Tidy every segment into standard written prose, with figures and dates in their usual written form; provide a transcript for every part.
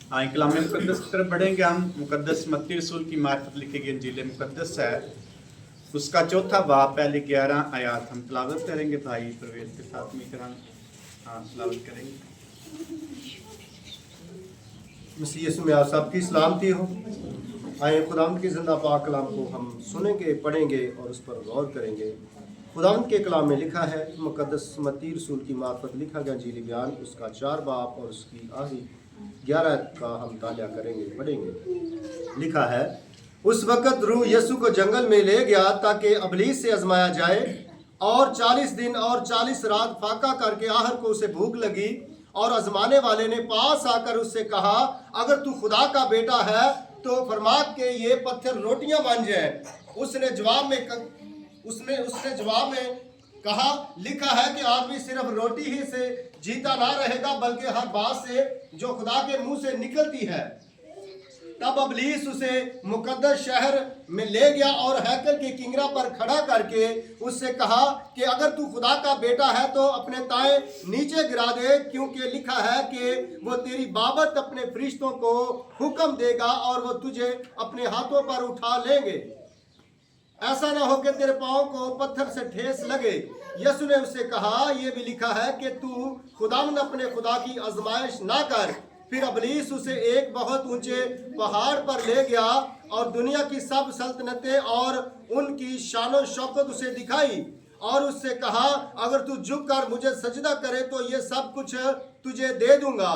कलाम मुकद्दस की तरफ बढ़ेंगे हम। मुकद्दस मत्ती रसूल की मार्फत लिखी गई इंजील मुकद्दस है, उसका चौथा बाब पहले 11 आयात हम तलावत करेंगे। भाई प्रवेश के साथ मिलकर हम तलावत करेंगे। मसीह यीशु में आप सबकी सलामती हो। आए खुदावंद के जिंदा पाक कलाम को हम सुनेंगे, पढ़ेंगे और उस पर गौर करेंगे। खुदावंद के कलाम में लिखा है, मुकद्दस मत्ती रसूल की मार्फत लिखा गया इंजील बयान उसका 4 बाब और उसकी आखिरी 11 का हम तालिया करेंगे, पढ़ेंगे। लिखा है, उस वक़्त रूह यीशु को जंगल में ले गया ताकि इब्लीस से आजमाया जाए, और 40 दिन और 40 रात फाका करके आखिर को उसे भूख लगी, और आजमाने वाले ने पास आकर उससे कहा, अगर तू खुदा का बेटा है तो फरमा के ये पत्थर रोटियां बन जाए। उसने जवाब में कहा, लिखा है कि आदमी सिर्फ रोटी ही से जीता ना रहेगा बल्कि हर बात से जो खुदा के मुंह से निकलती है। तब इब्लीस उसे मुकद्दस शहर में ले गया और हैकल के किंगरा पर खड़ा करके उससे कहा कि अगर तू खुदा का बेटा है तो अपने ताए नीचे गिरा दे, क्योंकि लिखा है कि वो तेरी बाबत अपने फरिश्तों को हुक्म देगा और वो तुझे अपने हाथों पर उठा लेंगे, ऐसा ना हो कि तेरे पाँव को पत्थर से ठेस लगे। यीशु ने उससे कहा, यह भी लिखा है कि तू खुदावंद अपने खुदा की आजमाइश ना कर। फिर इब्लीस उसे एक बहुत ऊंचे पहाड़ पर ले गया और दुनिया की सब सल्तनतें और उनकी शानो शौकत उसे दिखाई, और उससे कहा, अगर तू झुक कर मुझे सजदा करे तो ये सब कुछ तुझे दे दूंगा।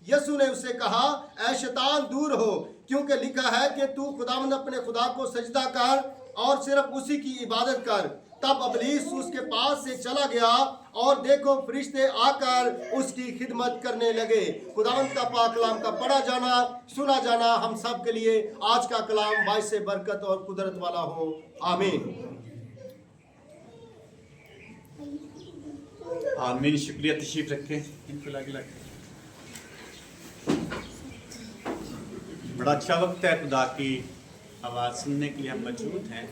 यीशु ने उससे कहा, ऐ शैतान दूर हो, क्योंकि लिखा है कि तू खुदावंद अपने खुदा को सजदा कर और सिर्फ उसी की इबादत कर। तब इब्लीस उसके पास से चला गया और देखो फरिश्ते आकर उसकी खिदमत करने लगे। खुदावंद का पाक कलाम का पढ़ा जाना, सुना जाना हम सब के लिए आज का कलाम बाइस से बरकत और कुदरत वाला हो। आमीन। आमीन। शुक्रिया, तशरीफ रखें। इनको लग बड़ा अच्छा वक्त है, खुदा की आवाज़ सुनने के लिए हम मौजूद हैं।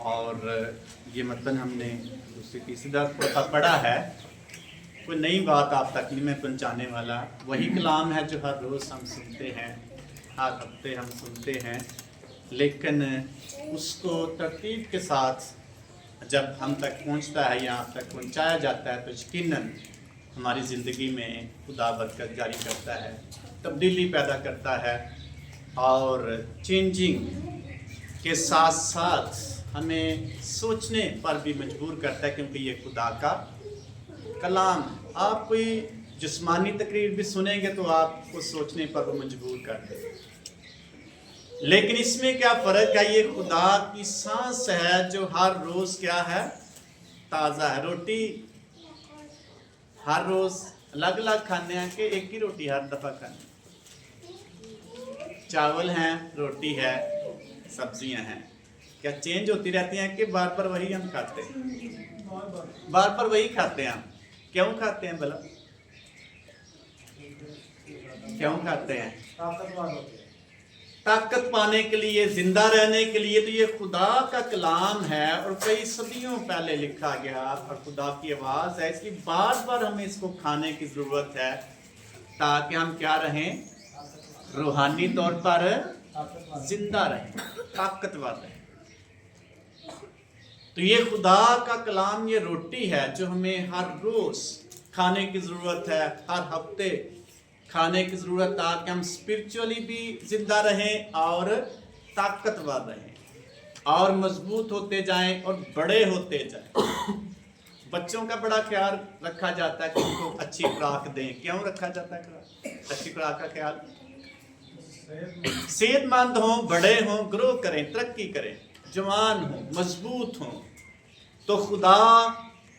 और ये मतलब हमने दूसरी तीसरी दफ़ा पढ़ा है। कोई नई बात आप तक में पहुंचाने वाला वही कलाम है जो हर रोज़ हम सुनते हैं, हर हफ्ते हम सुनते हैं, लेकिन उसको तरतीब के साथ जब हम तक पहुंचता है या आप तक पहुंचाया जाता है तो यकीनन हमारी ज़िंदगी में खुदा बरकत जारी करता है, तब्दीली पैदा करता है और चेंजिंग के साथ साथ हमें सोचने पर भी मजबूर करता है, क्योंकि ये खुदा का कलाम। आप कोई जिस्मानी तकरीर भी सुनेंगे तो आपको सोचने पर वो मजबूर कर दे, लेकिन इसमें क्या फ़र्क है, ये खुदा की सांस है जो हर रोज़ क्या है, ताज़ा है। रोटी हर रोज़ अलग अलग खाने हैं कि एक ही रोटी हर दफ़ा खाने? चावल हैं, रोटी है, सब्जियां हैं, क्या चेंज होती रहती हैं कि बार बार वही हम खाते हैं? बार बार वही खाते हैं हम। क्यों खाते हैं भला? क्यों खाते हैं? ताकत पाने के लिए, जिंदा रहने के लिए। तो ये खुदा का कलाम है और कई सदियों पहले लिखा गया और खुदा की आवाज़ है। इसकी बार बार हमें इसको खाने की ज़रूरत है ताकि हम क्या रहें, रूहानी तौर पर जिंदा रहें, ताकतवर रहें। तो ये खुदा का कलाम ये रोटी है जो हमें हर रोज़ खाने की ज़रूरत है, हर हफ्ते खाने की ज़रूरत, ताकि हम स्पिरिचुअली भी जिंदा रहें और ताकतवर रहें और मजबूत होते जाएं और बड़े होते जाएं। बच्चों का बड़ा ख्याल रखा जाता है कि उनको अच्छी खुराक दें। क्यों रखा जाता है अच्छी खुराक का ख्याल? सेहतमंद हों, बड़े हों, ग्रो करें, तरक्की करें, जवान हों, मजबूत हों। तो खुदा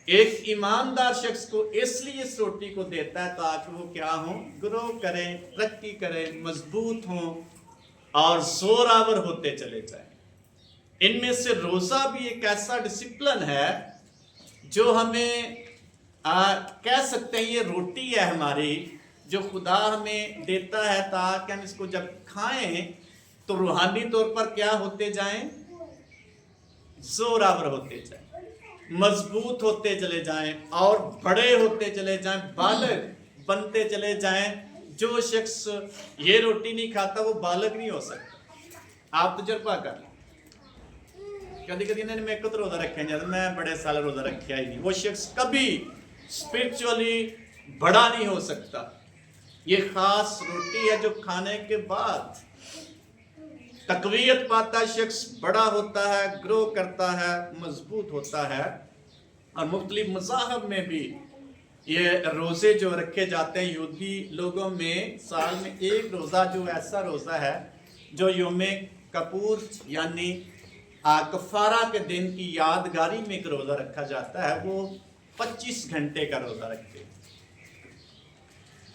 एक ईमानदार शख्स को इसलिए इस रोटी को देता है ताकि वो क्या हों, ग्रो करें, तरक्की करें, मजबूत हों और जोरावर होते चले जाएं। इनमें से रोज़ा भी एक ऐसा डिसिप्लिन है जो हमें कह सकते हैं ये रोटी है हमारी जो खुदा हमें देता है ताकि हम इसको जब खाएं तो रूहानी तौर पर क्या होते जाएं, जोरावर होते जाएं, मजबूत होते चले जाएं और बड़े होते चले जाएं, बालग बनते चले जाएं, जो शख्स ये रोटी नहीं खाता वो बालक नहीं हो सकता। आप तजर्बा कर लो, कभी कभी मैं खुद रोजा रखे जाता, मैं बड़े साल रोजा रखा ही नहीं, वो शख्स कभी स्पिरिचुअली बड़ा नहीं हो सकता। ये खास रोटी है जो खाने के बाद तकवीयत पाता शख्स बड़ा होता है, ग्रो करता है, मजबूत होता है। और मुख्तलिफ मज़ाहब में भी ये रोज़े जो रखे जाते हैं यहूदी लोगों में, साल में एक रोज़ा जो ऐसा रोज़ा है जो यौम कपूर यानी कफ़ारा के दिन की यादगारी में एक रोज़ा रखा जाता है, वो 25 घंटे का रोज़ा रखते हैं।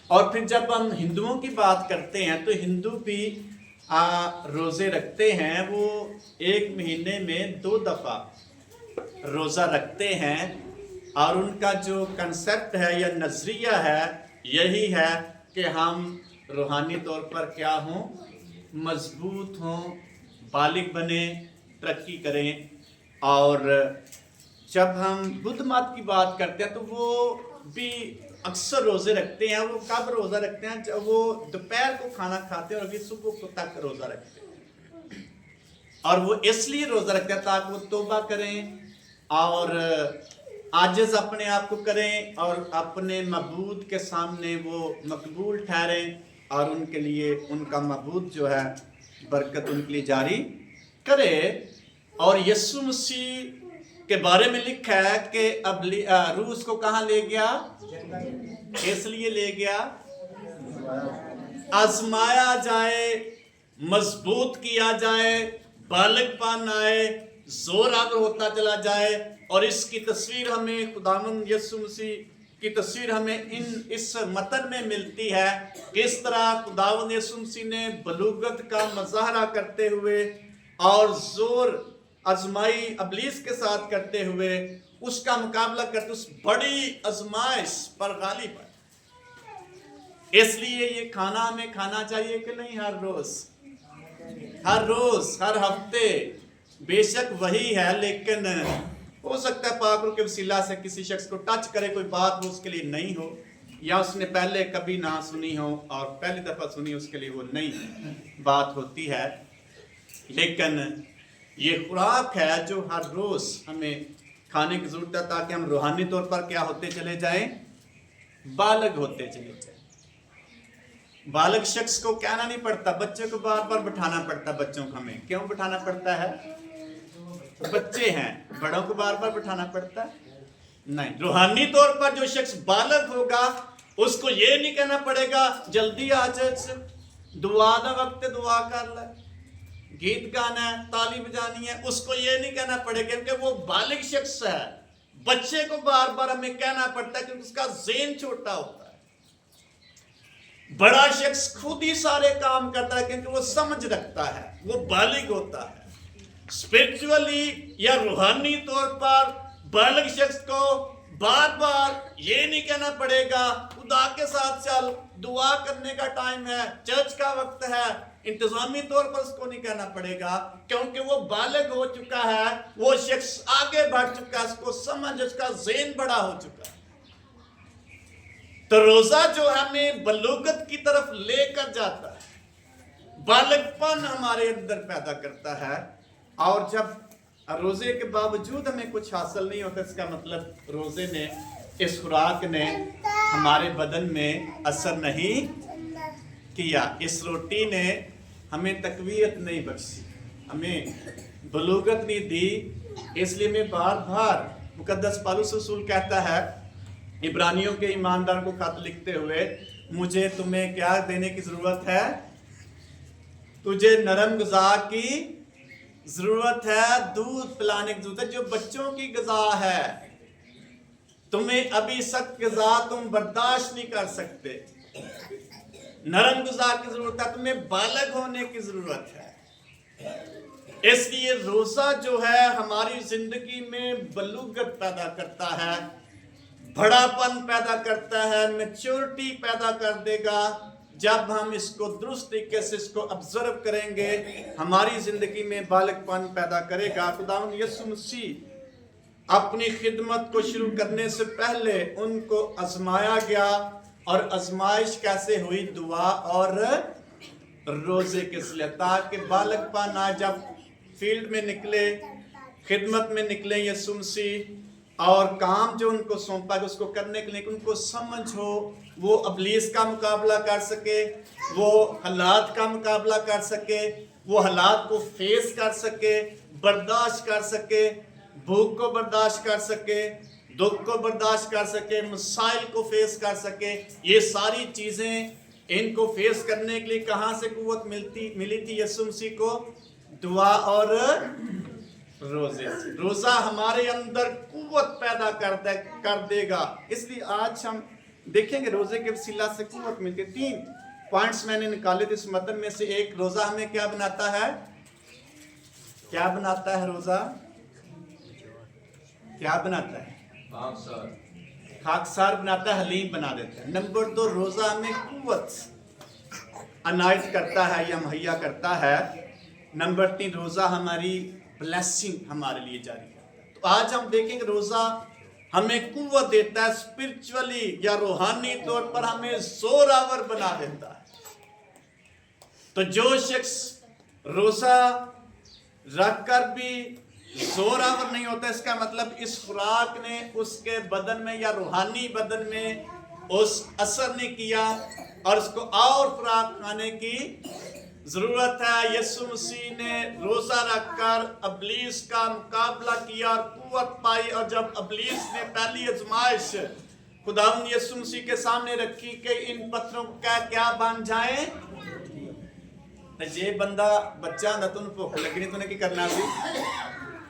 और फिर जब हम हिंदुओं की बात करते हैं तो हिंदू भी रोज़े रखते हैं, वो एक महीने में 2 दफ़ा रोज़ा रखते हैं। और उनका जो कंसेप्ट है या नज़रिया है यही है कि हम रूहानी तौर पर क्या हों, मजबूत हों, बालिग बने, तरक्की करें। और जब हम बुद्ध मत की बात करते हैं तो वो भी अक्सर रोज़े रखते हैं। वो कब रोज़ा रखते हैं? जब वो दोपहर को खाना खाते हैं और अभी सुबह को तक रोज़ा रखते हैं। और वो इसलिए रोज़ा रखते हैं ताकि वो तौबा करें और आजिज़ अपने आप को करें और अपने मबूद के सामने वो मकबूल ठहरें और उनके लिए उनका मबूद जो है बरकत उनके लिए जारी करे। और यीशु मसीह के बारे में लिखा है कि अब रूह उसको कहाँ ले गया? इसलिए ले गया आजमाया जाए, मजबूत किया जाए, बालकपन आए, जोर आवर होता चला जाए। और इसकी तस्वीर हमें खुदावंद यीशु मसीह की तस्वीर हमें इस मतन में मिलती है, किस तरह खुदावंद यीशु मसीह ने बलूगत का मुजाहरा करते हुए और जोर आजमाई इब्लीस के साथ करते हुए उसका मुकाबला करते उस बड़ी आजमाइश पर गालिब है। इसलिए ये खाना हमें खाना चाहिए कि नहीं? हर रोज हर हफ्ते, बेशक वही है, लेकिन हो सकता है पाक रूह के वसीला से किसी शख्स को टच करे, कोई बात वो उसके लिए नहीं हो, या उसने पहले कभी ना सुनी हो और पहली दफा सुनी, उसके लिए वो नई बात होती है। लेकिन ये खुराक है जो हर रोज हमें खाने की जरूरत है ताकि हम रूहानी तौर पर क्या होते चले जाएं? बालग होते चले जाएं। बालग शख्स को कहना नहीं पड़ता, बच्चे को बार बार बिठाना पड़ता। बच्चों को हमें क्यों बिठाना पड़ता है? बच्चे हैं, बड़ों को बार बार बिठाना पड़ता नहीं। रूहानी तौर पर जो शख्स बालग होगा उसको ये नहीं कहना पड़ेगा जल्दी आ जाए, दुआ का वक्त दुआ कर ले, गीत गाना है, ताली बजानी है, उसको ये नहीं कहना पड़ेगा क्योंकि वो बालिग शख्स है। बच्चे को बार बार हमें कहना पड़ता है क्योंकि उसका ज़हन छोटा होता है। बड़ा शख्स खुद ही सारे काम करता है क्योंकि वो समझ रखता है, वो बालिग होता है। स्पिरिचुअली या रूहानी तौर पर बालिग शख्स को बार बार ये नहीं कहना पड़ेगा खुदा के साथ चल, दुआ करने का टाइम है, चर्च का वक्त है, इंतजामी तौर पर उसको नहीं कहना पड़ेगा क्योंकि वो बालिग हो चुका है, वो शख्स आगे बढ़ चुका है, उसको समझ, उसका ज़हन बड़ा हो चुका है। तो रोजा जो हमें बलूगत की तरफ लेकर जाता है, बालिगपन हमारे अंदर पैदा करता है। और जब रोजे के बावजूद हमें कुछ हासिल नहीं होता, इसका मतलब रोजे ने, इस खुराक ने हमारे बदन में असर नहीं किया। इस रोटी ने हमें तकवीयत नहीं बख्शी, हमें बलूगत नहीं दी। इसलिए मैं बार बार मुकद्दस पौलुस रसूल कहता है इब्रानियों के ईमानदार को खत लिखते हुए, मुझे तुम्हें क्या देने की जरूरत है? तुझे नरम ग़िज़ा की जरूरत है, दूध पिलाने की जरूरत है जो बच्चों की ग़िज़ा है। तुम्हें अभी सख्त ग़िज़ा तुम बर्दाश्त नहीं कर सकते, नरम ग़िज़ा की जरूरत है, तुम्हें बालग होने की जरूरत है। इसलिए रोजा जो है हमारी जिंदगी में बलूगत पैदा करता है, बड़ापन पैदा करता है, मैच्योरिटी पैदा कर देगा। जब हम इसको दुरुस्त तरीके से इसको ऑब्जर्व करेंगे, हमारी जिंदगी में बालकपन पैदा करेगा। खुदावंद यीशु मसीह अपनी खिदमत को शुरू करने से पहले उनको आजमाया गया और आजमाइश कैसे हुई? दुआ और रोजे के लिए, ताकि बालकपन आ जब फील्ड में निकले, खिदमत में निकले यीशु मसीह, और काम जो उनको सौंपा है उसको करने के लिए उनको समझ हो, वो अबलीस का मुकाबला कर सके, वो हालात का मुकाबला कर सके, वो हालात को फेस कर सके, बर्दाश्त कर सके, भूख को बर्दाश्त कर सके, दुख को बर्दाश्त कर सके, मसाइल को फेस कर सके। ये सारी चीज़ें इनको फेस करने के लिए कहाँ से कुव्वत मिली थी यीशु मसीह को? दुआ और रोजे से। रोजा हमारे अंदर कुव्वत पैदा कर देगा। इसलिए आज हम देखेंगे रोजे के वसीला से कुव्वत मिलती है। 3 पॉइंट्स मैंने निकाले थे इस मतन में से। एक, रोजा हमें क्या बनाता है? क्या बनाता है रोजा? क्या बनाता है? खाकसार बनाता है, हलीम बना देता है। नंबर 2, रोजा हमें कुव्वत अनायत करता है या मुहैया करता है। नंबर 3, रोजा हमारी ब्लेसिंग हमारे लिए जारी करता है। तो आज हम देखेंगे रोजा हमें कुव्वत देता है, स्पिरिचुअली या रूहानी तौर पर हमें जोरावर बना देता है। तो जो शख्स रोजा रख कर भी जोरावर नहीं होता, इसका मतलब इस खुराक ने उसके बदन में या रूहानी बदन में उस असर नहीं किया, और उसको और खुराक खाने की जरूरत है। यीशु मसीह ने रोजा रखकर अबलीस का मुकाबला किया और कुव्वत पाई, और जब अबलीस ने पहली आजमाइश खुदावंद यीशु मसीह के सामने रखी कि इन पत्थरों का क्या बन जाए, जे बंदा बच्चा ना तुम भुख लगनी तूने की करना सी,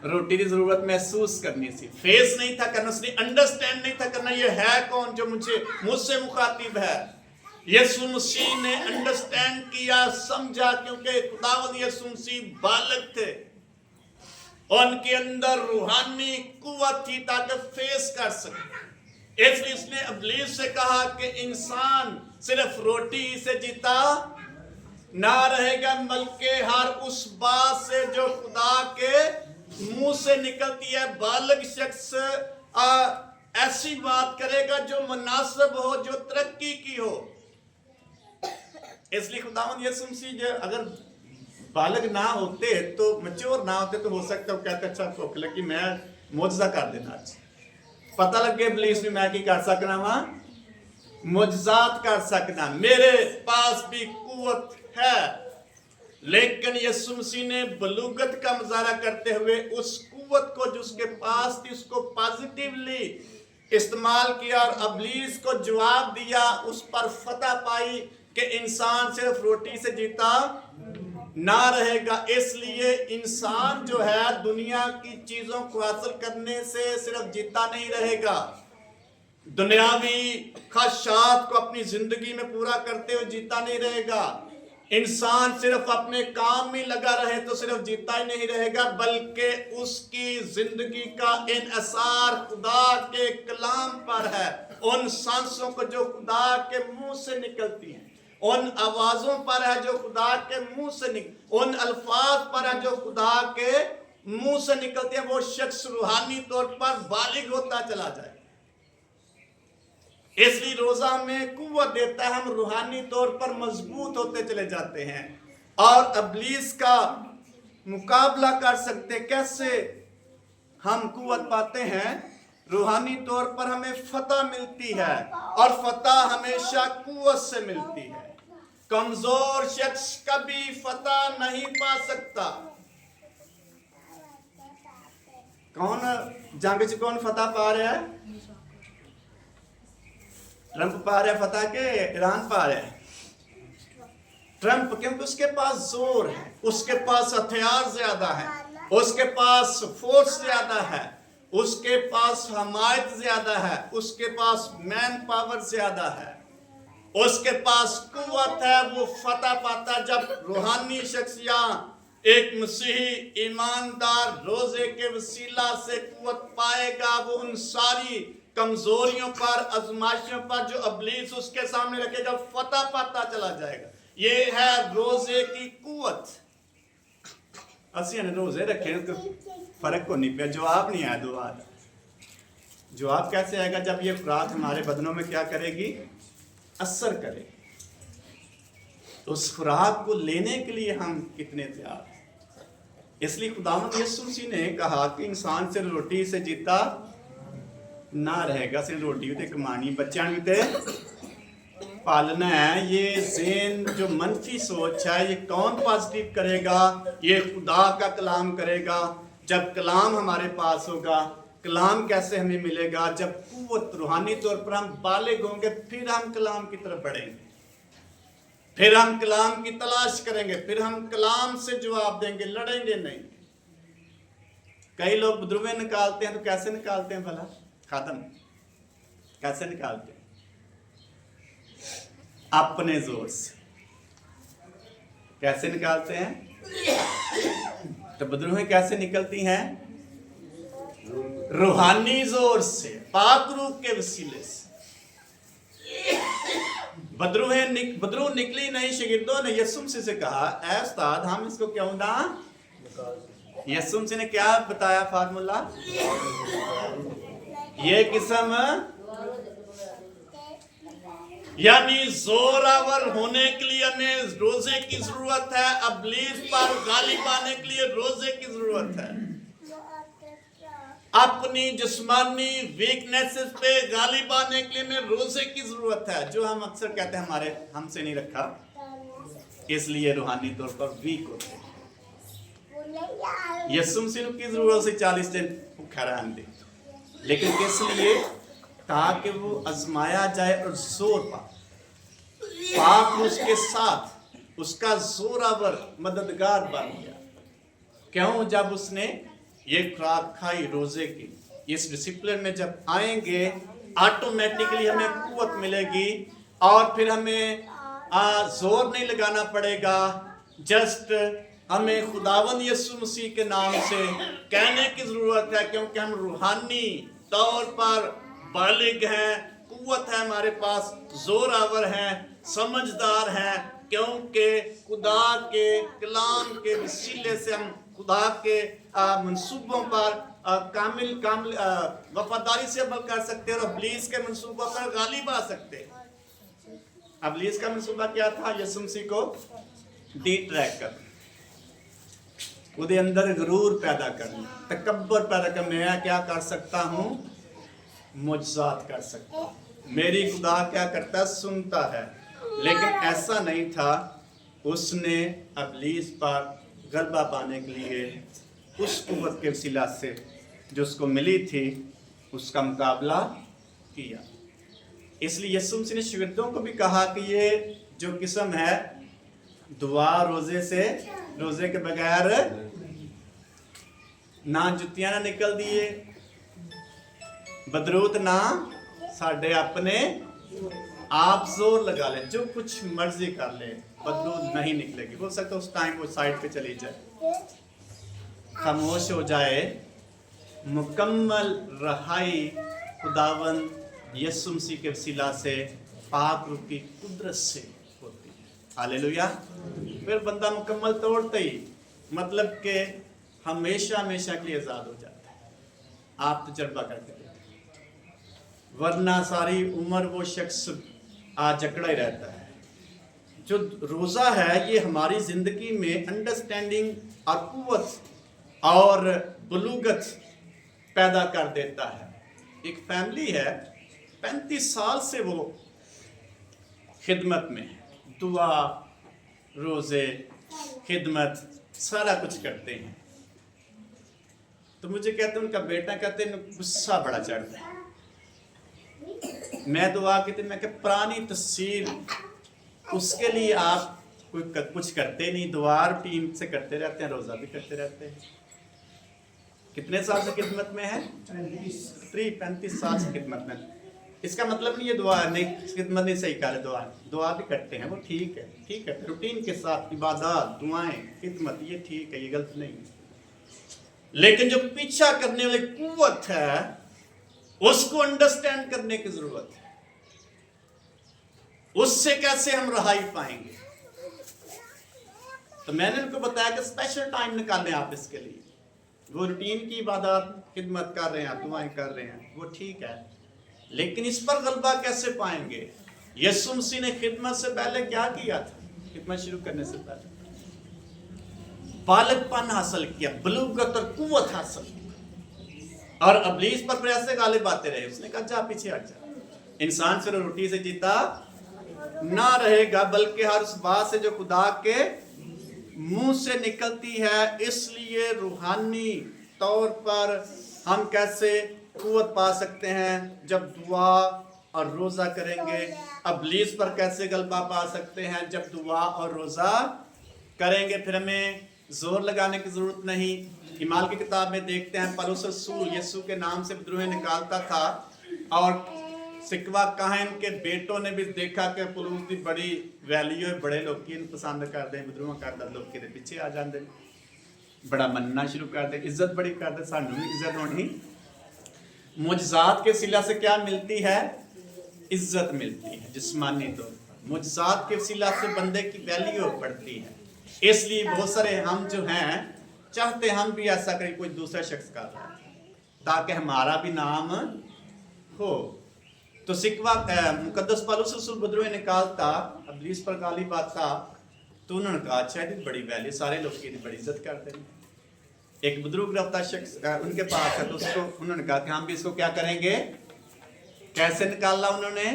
रोटी की जरूरत महसूस करनी सी, फेस नहीं था करना, उसने अंडरस्टैंड नहीं था करना ये है कौन जो मुझसे मुखातिब है। यीशु मसीह ने अंडरस्टैंड किया, समझा, क्योंकि खुदावंद यीशु मसीह बालक थे, उनके अंदर रूहानी कुव्वत थी ताकि फेस कर सके। इसलिए इसने इब्लीस से कहा कि इंसान सिर्फ रोटी से जीता ना रहेगा, बल्कि हर उस बात से जो खुदा के मुंह से निकलती है। बालक शख्स ऐसी बात करेगा जो मुनासिब हो, जो तरक्की की हो। इसलिए खुदावंद यीशु मसीह अगर बालक ना होते तो मैच्योर ना होते तो हो सकता है कहते अच्छा भुख लगी मैं मौजजा कर देना, आज पता लगे इब्लीस भी मैं की कर सकना वहां मुजजात कर सकना, मेरे पास भी कुव्वत है। लेकिन यीशु मसीह ने बलूगत का मुजाहरा करते हुए उस कुव्वत को जो उसके पास थी उसको पॉजिटिवली इस्तेमाल किया और इब्लीस को जवाब दिया, उस पर फतह पाई कि इंसान सिर्फ रोटी से जीता ना रहेगा। इसलिए इंसान जो है दुनिया की चीजों को हासिल करने से सिर्फ जीता नहीं रहेगा, दुनियावी ख्वाहिशात को अपनी जिंदगी में पूरा करते हुए जीता नहीं रहेगा। इंसान सिर्फ अपने काम में लगा रहे तो सिर्फ जीता ही नहीं रहेगा, बल्कि उसकी जिंदगी का इन्हिसार खुदा के कलाम पर है, उन सांसों को जो खुदा के मुंह से निकलती हैं, उन आवाजों पर है जो खुदा के मुंह से उन अल्फाज पर है जो खुदा के मुंह से निकलते हैं। वो शख्स रूहानी तौर पर बालिग होता चला जाए। इसलिए रोजा में कुव्वत देता है, हम रूहानी तौर पर मजबूत होते चले जाते हैं और इब्लीस का मुकाबला कर सकते। कैसे हम कुव्वत पाते हैं? रूहानी तौर पर हमें फतह मिलती है और फतह हमेशा कुव्वत से मिलती है। कमजोर शख्स कभी फतह नहीं पा सकता। कौन जंग च कौन फतह पा रहा है? ट्रंप पा रहा है फतह के ईरान पा रहा है? ट्रंप, क्योंकि उसके पास जोर है, उसके पास हथियार ज्यादा है, उसके पास फोर्स ज्यादा है, उसके पास हमायत ज्यादा है, उसके पास मैन पावर ज्यादा है, उसके पास कुव्वत है। वो फतह पाता जब रूहानी शख्स या एक मसीही ईमानदार रोजे के वसीला से कुव्वत पाएगा। वो उन सारी कमजोरियों पर, आजमाइशों पर जो इब्लीस उसके सामने रखेगा, फतह पाता चला जाएगा। ये है रोजे की कुव्वत। असि रोजे रखे तो फर्क को नहीं पिया, जवाब नहीं आया दुआ का। जवाब कैसे आएगा? जब ये खुराक हमारे बदनों में क्या करेगी? असर करे, उस खुराक को लेने के लिए हम कितने तैयार हैं। इसलिए खुदावंद यीशु मसीह ने कहा कि इंसान सिर्फ रोटी से जीता ना रहेगा, सिर्फ रोटी उते कमानी, बच्चों भी ते पालना है। ये ज़हन जो मनफी सोच है, ये कौन पॉजिटिव करेगा? ये खुदा का कलाम करेगा। जब कलाम हमारे पास होगा, कलाम कैसे हमें मिलेगा? जब कुव्वत रूहानी तौर पर हम बालिग होंगे, फिर हम कलाम की तरफ बढ़ेंगे, फिर हम कलाम की तलाश करेंगे, फिर हम कलाम से जवाब देंगे, लड़ेंगे नहीं। कई लोग बदरुए निकालते हैं, तो कैसे निकालते हैं भला? खादम कैसे निकालते हैं? अपने जोर से। कैसे निकालते हैं? तो बदरुएं कैसे निकलती हैं? रूहानी जोर से, पाक रूह के वसीले से। बदरू निकली नहीं। शागिर्दों ने यीशु मसीह से कहा, ऐ उस्ताद हम इसको क्यों ना? यीशु मसीह ने क्या बताया फार्मूला? ये किस्म यानी जोरावर होने के लिए हमें रोजे की जरूरत है। इब्लीस पर गालिब आने के लिए रोजे की जरूरत है। अपनी जिस्मानी वीकनेसेस पे गालिब आने के लिए हमें रोजे की जरूरत है, जो हम अक्सर कहते हैं हमारे हमसे नहीं रखा, इसलिए रूहानी तौर पर वीक होते हैं। यीशु मसीह की जरूरत से 40 दिन भूखा रहने दे, लेकिन किस लिए? ताकि वो आजमाया जाए और जोर पाक उसके साथ उसका जोरावर मददगार बन गया। क्यों? जब उसने ये खुराक खाई रोजे की, इस डिसिप्लिन में जब आएंगे, ऑटोमेटिकली हमें कुव्वत मिलेगी और फिर हमें जोर नहीं लगाना पड़ेगा। जस्ट हमें खुदावंद यीशु मसीह के नाम से कहने की जरूरत है, क्योंकि हम रूहानी तौर पर बालिग हैं, कुव्वत है हमारे पास, जोरावर हैं, समझदार हैं, क्योंकि खुदा के कलाम के वसीले से हम खुदा के मंसूबों पर कामिल वफादारी से अमल कर सकते हैं और इब्लीस के मंसूबों पर गालिब आ सकते हैं। इब्लीस का मंसूबा क्या था? यीशु मसीह को डिट्रैक्ट करना, उसके अंदर गुरूर पैदा करना, तकब्बर पैदा करना। मैं क्या कर सकता हूँ? मुजज़ात कर सकता हूँ। मेरी खुदा क्या करता है? सुनता है। लेकिन ऐसा नहीं था। उसने इब्लीस पर गलबा पाने के लिए उस कुव्वत के वसीला से जो उसको मिली थी, उसका मुकाबला किया। इसलिए यीशु मसीह ने शागिर्दों को भी कहा कि ये जो किस्म है, दुआ रोजे के बगैर ना जुतियां ना निकल दिए, बदरूत ना साढ़े अपने आप जोर लगा ले, जो कुछ मर्जी कर ले, बदरूत नहीं निकलेगी। हो सकता है उस टाइम वो साइड पे चली जाए, खामोश हो जाए। मुकम्मल रहाई खुदावंद यीशु मसीह के वसीला से, पाक रूह की कुदरत से होती है। हालेलुया। फिर बंदा मुकम्मल तोड़ते ही मतलब के हमेशा हमेशा के लिए आज़ाद हो जाता है। आप तजर्बा करके देखिए, वरना सारी उम्र वो शख्स जकड़ा ही रहता है। जो रोज़ा है ये हमारी ज़िंदगी में अंडरस्टैंडिंग और कुव्वत और बलूगत पैदा कर देता है। एक फैमिली है, 35 साल से वो खिदमत में है, दुआ, रोज़े, खिदमत सारा कुछ करते हैं। तो मुझे कहते हैं, उनका बेटा कहते हैं गुस्सा बड़ा चढ़ता है। मैं दुआ कहते, मैं क्या पुरानी तस्वीर, उसके लिए आप कोई कुछ करते नहीं, दुआ टीम से करते रहते हैं, रोज़ा भी करते रहते हैं। कितने साल से खिदमत में है? 35 साल से खिदमत में। इसका मतलब नहीं ये दुआ नहीं, खिदमत नहीं सही कर, दुआ भी करते हैं, वो ठीक है, रूटीन के साथ इबादत, दुआएं, खिदमत, ये ठीक है, ये गलत नहीं है। लेकिन जो पीछा करने वाली कुव्वत है, उसको अंडरस्टैंड करने की जरूरत है। उससे कैसे हम रहाई पाएंगे? तो मैंने उनको बताया कि स्पेशल टाइम निकालें आप इसके लिए। वो रूटीन की इबादत, खिदमत कर रहे हैं, दुआएं कर रहे हैं, वो ठीक है, लेकिन इस पर गलबा कैसे पाएंगे? यीशु मसीह ने खिदमत से पहले क्या किया था? खिदमत शुरू करने से पहले बालकपन हासिल किया, बलूगत और कुव्वत हासिल की, और इब्लीस पर फिर ऐसे गालिब आते रहे। उसने कहा जा पीछे हट जा, इंसान सिर्फ रोटी से जीता ना रहेगा बल्कि हर उस बात से जो खुदा के मुंह से निकलती है। इसलिए रूहानी तौर पर हम कैसे कुव्वत पा सकते हैं? जब दुआ और रोजा करेंगे। इब्लीस पर कैसे गलबा पा सकते हैं? जब दुआ और रोजा करेंगे। फिर हमें जोर लगाने की जरूरत नहीं। इमाल की किताब में देखते हैं पौलुस रसूल यीशु के नाम से विद्रोह निकालता था, और सिकवा काहन के बेटों ने भी देखा कि पौलुस की बड़ी वैल्यू है, बड़े लोग की पसंद करते हैं, विद्रोह करते लोग के पीछे आ जाते, बड़ा मनना शुरू करते, इज्जत बड़ी करते, सानू भी इज्जत होनी। मुजजात के सिला से क्या मिलती है? इज्जत मिलती है जिस्मानी तौर पर। मुजजात के सिला से बंदे की वैल्यू बढ़ती है। इसलिए बहुत सारे हम जो हैं चाहते हम भी ऐसा करें, कोई दूसरा शख्स कर रहा है ताकि हमारा भी नाम हो। तो सिकवा मुकद्दस पौलुस रसूल विद्रोह निकालता, इब्लीस पर गालिब आता, तो उन्होंने कहा अच्छा है बड़ी वैल्यू, सारे लोग की बड़ी इज्जत करते हैं। एक विद्रोह गिरफ्तार शख्स उनके पास है, तो उसको उन्होंने कहा कि हम भी इसको क्या करेंगे? कैसे निकाला उन्होंने?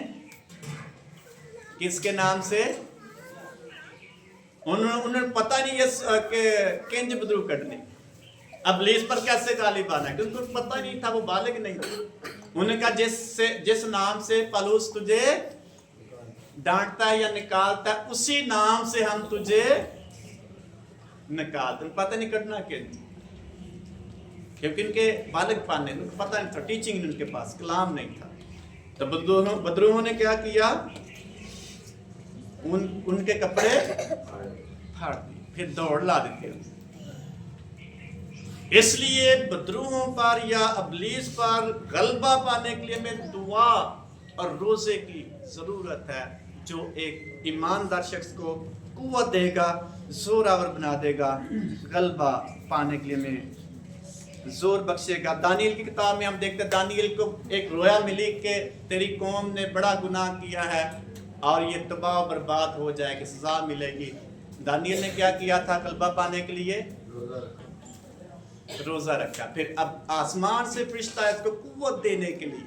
किसके नाम से? उन्होंने पता नहीं है कि किंज विद्रोह करने, इब्लीस पर कैसे गालिब आना है, क्योंकि उनको पता नहीं था, वो बालिग नहीं था। उन्होंने कहा जिस नाम से पौलुस तुझे डांटता है या निकालता है, उसी नाम से हम तुझे निकालते। पता नहीं करना किंज, क्योंकि इनके बालिग पाने उनको पता नहीं था, टीचिंग उनके पास, कलाम नहीं था। तो बदरूहों ने क्या किया? उनके कपड़े फाड़ दिए, फिर दौड़ ला देते। इसलिए बदरूहों पर या इब्लीस पर गलबा पाने के लिए हमें दुआ और रोजे की जरूरत है, जो एक ईमानदार शख्स को कुव्वत देगा, जोरावर बना देगा, गलबा पाने के लिए हमें जोर बख्शेगा। दानियल की किताब में हम देखते हैं दानियल को एक रोया मिली कि तेरी कौम ने बड़ा गुनाह किया है और ये तबाह बर्बाद हो जाएगी, सजा मिलेगी। दानियल ने क्या किया था गलबा पाने के लिए? रोजा रखा। फिर अब आसमान से फरिश्ता इसको कुव्वत देने के लिए,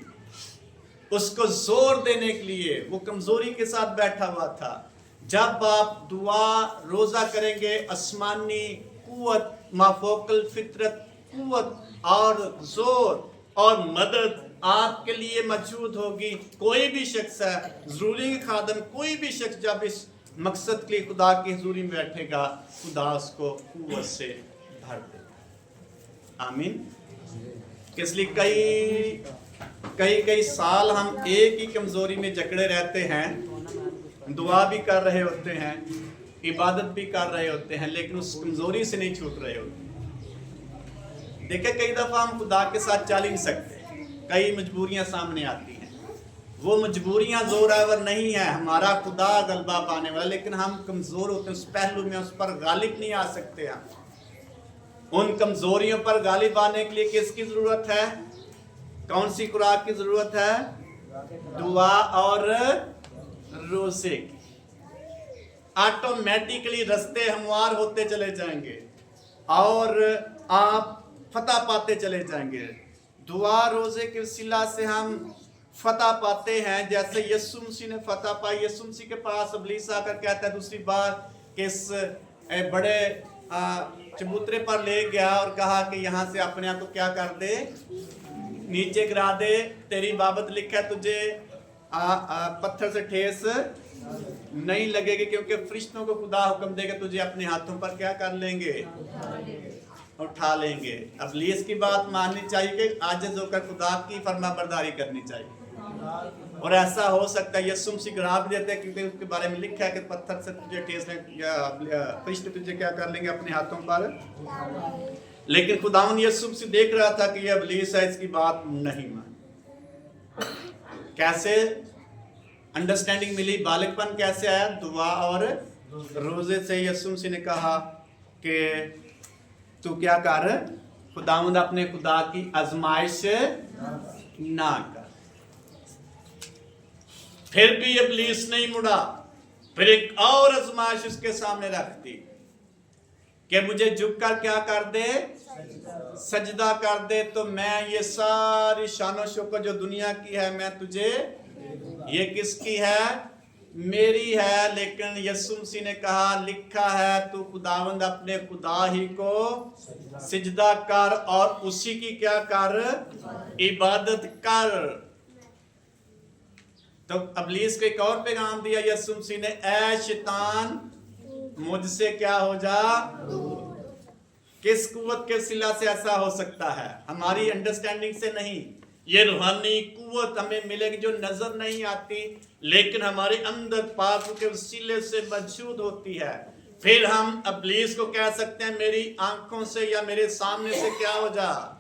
उसको जोर देने के लिए, वो कमजोरी के साथ बैठा हुआ था। जब आप दुआ रोजा करेंगे, आसमानी कुव्वत, माफोकल फितरत कुव्वत और जोर और मदद आपके लिए मौजूद होगी। कोई भी शख्स है, ज़रूरी खादम, कोई भी शख्स जब इस मकसद के लिए खुदा की हुजूरी में बैठेगा, खुदा उसको कुव्वत से भर देगा। आमीन। इसलिए कई साल हम एक ही कमजोरी में जकड़े रहते हैं, दुआ भी कर रहे होते हैं, इबादत भी कर रहे होते हैं, लेकिन उस कमजोरी से नहीं छूट रहे होते। देखिए कई दफा हम खुदा के साथ चल ही नहीं सकते, कई मजबूरियां सामने आती हैं। वो मजबूरियां जोरावर नहीं है, हमारा खुदा गलबा पाने वाला, लेकिन हम कमजोर होते हैं उस पहलू में, उस पर गालिब नहीं आ सकते। हम उन कमजोरियों पर गालिब आने के लिए किसकी जरूरत है? कौन सी खुराक की जरूरत है? दुआ और रोजे की। ऑटोमेटिकली रास्ते हमवार होते चले जाएंगे और आप फतह पाते चले जाएंगे। दुआ रोजे के वसीला से हम फतह पाते हैं, जैसे यीशु मसीह ने फतह पाई। यीशु मसीह के पास इब्लीस आकर कहता है दूसरी बार कि इस बड़े चबूतरे पर ले गया और कहा कि यहाँ से अपने आप को क्या कर दे, नीचे गिरा दे, तेरी बाबत लिखा है तुझे पत्थर से ठेस नहीं लगेगी, क्योंकि फरिश्तों को खुदा हुक्म देगा तुझे अपने हाथों पर क्या कर लेंगे, उठा लेंगे। इब्लीस की बात माननी चाहिए कि आजिज़ होकर खुदा की फरमाबरदारी करनी चाहिए। और ऐसा हो सकता है यीशु मसीह गिरा भी देते हैं, क्योंकि उसके बारे में लिखा है कि पत्थर से तुझे ठेस लेंगे या फरिश्ते तुझे क्या कर लेंगे, अपने हाथों पर। लेकिन खुदावंद यीशु मसीह देख रहा था कि ये इब्लीस है, इसकी बात नहीं मान। कैसे अंडरस्टैंडिंग मिली, बालिकपन कैसे आया? दुआ और रोजे से। यीशु मसीह ने कहा कि तू क्या कर, खुदावंद अपने खुदा की आजमाइश ना कर। फिर भी इब्लीस नहीं मुड़ा, फिर एक और आजमाइश उसके सामने रख दी कि मुझे झुककर क्या कर दे, सजदा कर दे, तो मैं ये सारी शानो शौकत जो दुनिया की है मैं तुझे, ये किसकी है, मेरी है। लेकिन यीशु मसीह ने कहा, लिखा है तू खुदावंद अपने खुदा ही को सिजदा कर और उसी की क्या कर, इबादत कर। तो इब्लीस को एक और पैगाम दिया यीशु मसीह ने, ऐ शैतान मुझसे क्या हो जा। किस कुव्वत के सिला से ऐसा हो सकता है? हमारी अंडरस्टैंडिंग से नहीं। ये रूहानी कुव्वत हमें मिलेगी जो नजर नहीं आती, लेकिन हमारे अंदर पाक के वसीले से मौजूद होती है। फिर हम इब्लीस को कह सकते हैं, मेरी आंखों से या मेरे सामने से क्या हो जा।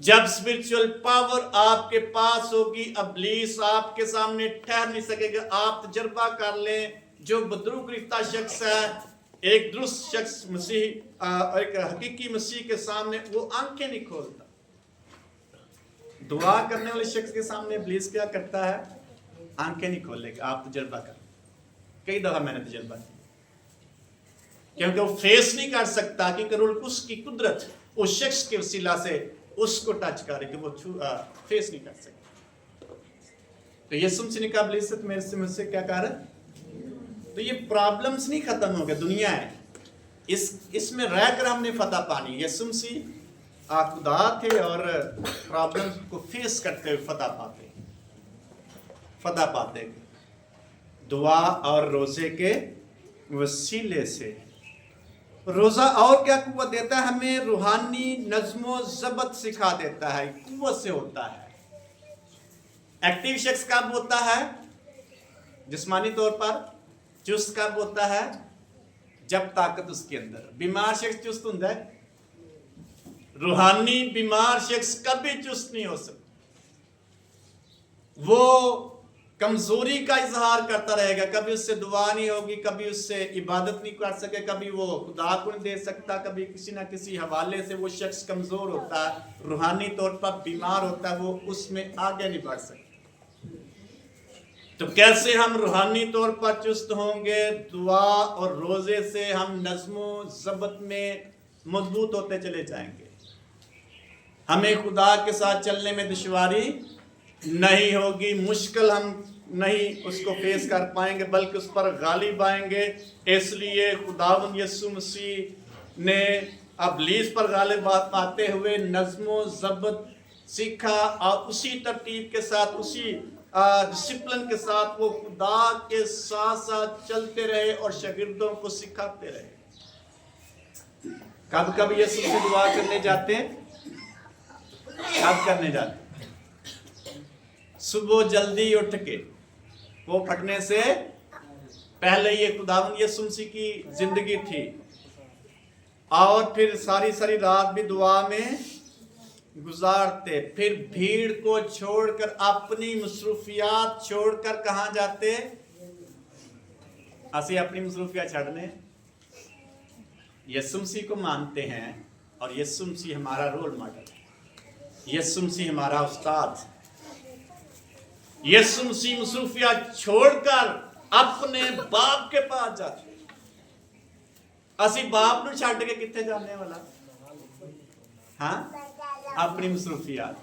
जब स्पिरिचुअल पावर आपके पास होगी, इब्लीस आपके सामने ठहर नहीं सकेगा। आप तजर्बा कर लें, जो बदरूक रिश्ता शख्स है, एक दुरुस्त शख्स मसीह और एक हकीकी मसीह के सामने वो आंखें नहीं खोलता। दुआ करने वाले शख्स के सामने इब्लीस क्या करता है, आंखें नहीं खोलेगा। आप तजर्बा कर, कई दफा मैंने तजर्बा किया, क्योंकि वो फेस नहीं कर सकता कि उसकी कुदरत उस शख्स के वसीला से उसको टच करे कि वो फेस नहीं कर सकता। तो यीशु मसीह ने कहा, इब्लीस मेरे से मुझसे क्या कर। तो ये प्रॉब्लम्स नहीं खत्म हो गए, दुनिया है, इसमें रहकर हमने फतह पानी। यीशु मसीह खुदा थे और प्रॉब्लम्स को फेस करते हुए फतह पाते दुआ और रोजे के वसीले से। रोजा और क्या कुव्वत देता है हमें, रूहानी नज़्मो ज़ब्त सिखा देता है, कुव्वत से होता है। एक्टिव शख्स कब होता है, जिस्मानी तौर पर चुस्त कब होता है, जब ताकत उसके अंदर। बीमार शख्स चुस्त होता है, रूहानी बीमार शख्स कभी चुस्त नहीं हो सकता। वो कमजोरी का इजहार करता रहेगा, कभी उससे दुआ नहीं होगी, कभी उससे इबादत नहीं कर सके, कभी वो खुदा को नहीं दे सकता, कभी किसी ना किसी हवाले से वो शख्स कमजोर होता है, रूहानी तौर पर बीमार होता है, वो उसमें आगे नहीं बढ़ सकता। तो कैसे हम रूहानी तौर पर चुस्त होंगे? दुआ और रोजे से हम नज़्मो ज़ब्त में मजबूत होते चले जाएंगे। हमें खुदा के साथ चलने में दुश्वारी नहीं होगी, मुश्किल हम नहीं उसको फेस कर पाएंगे, बल्कि उस पर गालिब आएंगे। इसलिए खुदावंद यीशु मसीह ने इब्लीस पर गालिब पाते हुए नज़्मो ज़ब्त सीखा और उसी तरतीब के साथ, उसी डिसिप्लिन के साथ वो खुदा के साथ साथ चलते रहे और शागिर्दों को सिखाते रहे। कब कब यीशु से दुआ करने जाते हैं, कब करने जाते? सुबह जल्दी उठ के, वो फटने से पहले ये खुदावंद यीशु मसीह की जिंदगी थी। और फिर सारी सारी रात भी दुआ में गुजारते, फिर भीड़ को छोड़कर, अपनी मसरूफियात छोड़कर कहां जाते? असी अपनी मसरूफियात छड़ने यीशु मसीह को मानते हैं और यीशु मसीह हमारा रोल मॉडल है, यीशु मसीह हमारा उस्ताद। यीशु मसीह मसरूफियात छोड़कर अपने बाप के पास जाते। असी बाप नूं छड्ड के कित्थे जाने वाला? हाँ, अपनी मसरूफियात,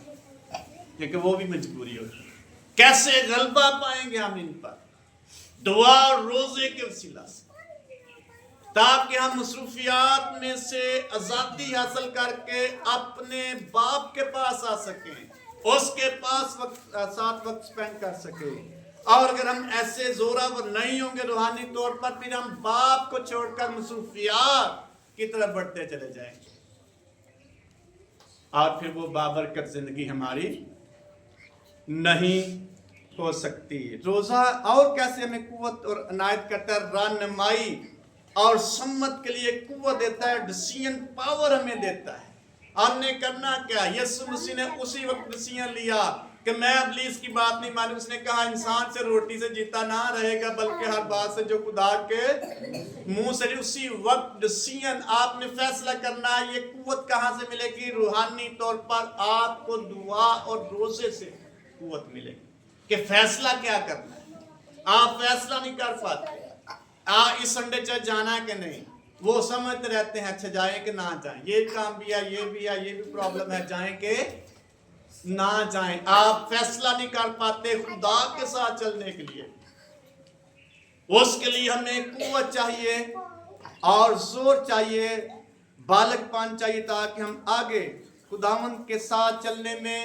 क्योंकि वो भी मजबूरी होगी। कैसे गलबा पाएंगे हम इन पर? दुआ और रोजे के वसीला से, ताकि हम मसरूफियात में से आजादी हासिल करके अपने बाप के पास आ सकें, उसके पास साथ वक्त स्पेंड कर सकें। और अगर हम ऐसे जोरावर नहीं होंगे रूहानी तौर पर, फिर हम बाप को छोड़कर मसरूफियात की तरफ बढ़ते चले जाएंगे और फिर वो बाबरकत जिंदगी हमारी नहीं हो सकती। रोजा और कैसे हमें कुव्वत और इनायत करता है, रहनुमाई और सम्मत के लिए कुव्वत देता है, डिसीजन पावर हमें देता है। हमने करना क्या? यीशु मसीह ने उसी वक्त डिसीजन लिया कि मैं इब्लीस की बात नहीं मानी। उसने कहा इंसान से रोटी से जीता ना रहेगा, बल्कि हर बात से जो खुदा के मुंह से। उसी वक्त डिसीजन आपने फैसला करना है। ये कुव्वत कहां से मिलेगी? रूहानी तौर पर आपको दुआ और रोजे से कुव्वत मिलेगी। کہ فیصلہ کیا کرنا ہے. آپ فیصلہ نہیں کر پاتے. آپ اس سنڈے چرچ جانا ہے کہ نہیں, وہ سمجھتے رہتے ہیں اچھا جائیں کہ نہ جائیں, یہ کام بھی ہے, یہ بھی ہے, یہ بھی پرابلم ہے, جائیں کہ نہ جائیں. آپ فیصلہ نہیں کر پاتے خدا کے ساتھ چلنے کے لیے. اس کے لیے ہمیں قوت چاہیے اور زور چاہیے, بالغ پن چاہیے, تاکہ ہم آگے خداوند کے ساتھ چلنے میں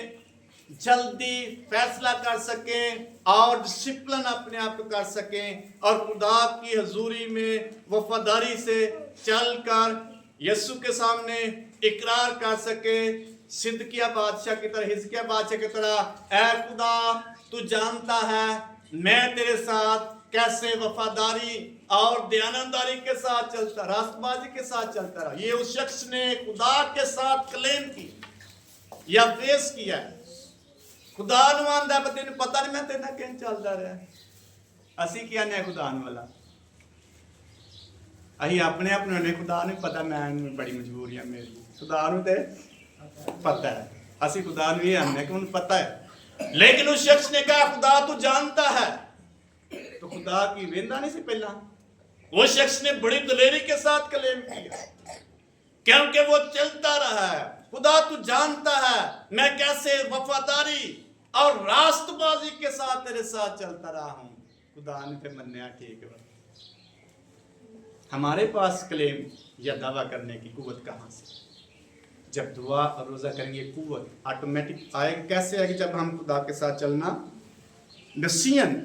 جلدی فیصلہ کر سکیں اور ڈسپلن اپنے آپ کو کر سکیں, اور خدا کی حضوری میں وفاداری سے چل کر یسوع کے سامنے اقرار کر سکیں, صدقیہ بادشاہ کی طرح, حزقیہ بادشاہ کی طرح, اے خدا تو جانتا ہے میں تیرے ساتھ کیسے وفاداری اور دیانتداری کے ساتھ چلتا, راست بازی کے ساتھ چلتا رہا. یہ اس شخص نے خدا کے ساتھ کلیم کی یا فیس کیا ہے. خدا نو آندا ہے تینوں پتہ نہیں میں تیرے نال کیں چلدا رہا. اسی کیا نے خدا نو والا, اہی اپنے اپنے نے خدا نہیں پتہ میں بڑی مجبوری ہے میری, خدا نو تے پتہ ہے. اسی خدا نو یہ ہمیں کہ انہوں پتہ ہے, لیکن اس شخص نے کہا خدا تو جانتا ہے, تو خدا کی ویندا نہیں سی پہلا. وہ شخص نے بڑی دلیری کے ساتھ کلیم کیا کیونکہ وہ چلتا رہا ہے. خدا تو جانتا ہے میں کیسے وفاداری اور راست بازی کے ساتھ تیرے ساتھ چلتا رہا ہوں. خدا نے پہ منیا ٹھیک ہے. ہمارے پاس کلیم یا دعویٰ کرنے کی قوت کہاں سے؟ جب دعا اور روزہ کریں گے قوت آٹومیٹک آئے. کیسے آئے گی؟ جب ہم خدا کے ساتھ چلنا ڈسیزن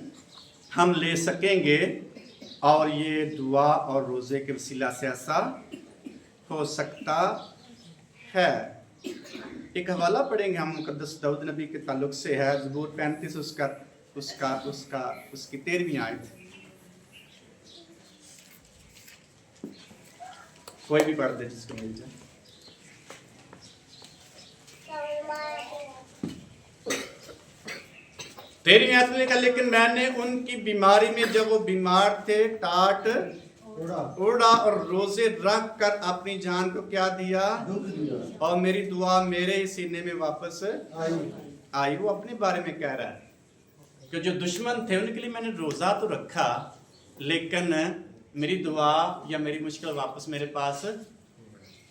ہم لے سکیں گے, اور یہ دعا اور روزے کے وسیلہ سے ایسا ہو سکتا ہے. ایک حوالہ پڑھیں گے ہم مقدس داؤد نبی کے تعلق سے, ہے زبور 35 اس کی 13ویں آیت. کوئی بھی پڑھ دے جس کو مل جائے. تیری آیت میں لکھا لیکن میں نے ان کی بیماری میں جب وہ بیمار تھے ٹاٹ اڑا اور روزے رکھ کر اپنی جان کو کیا دیا, اور میری دعا میرے ہی سینے میں واپس آئی. وہ اپنے بارے میں کہہ رہا ہے کہ جو دشمن تھے ان کے لیے میں نے روزہ تو رکھا, لیکن میری دعا یا میری مشکل واپس میرے پاس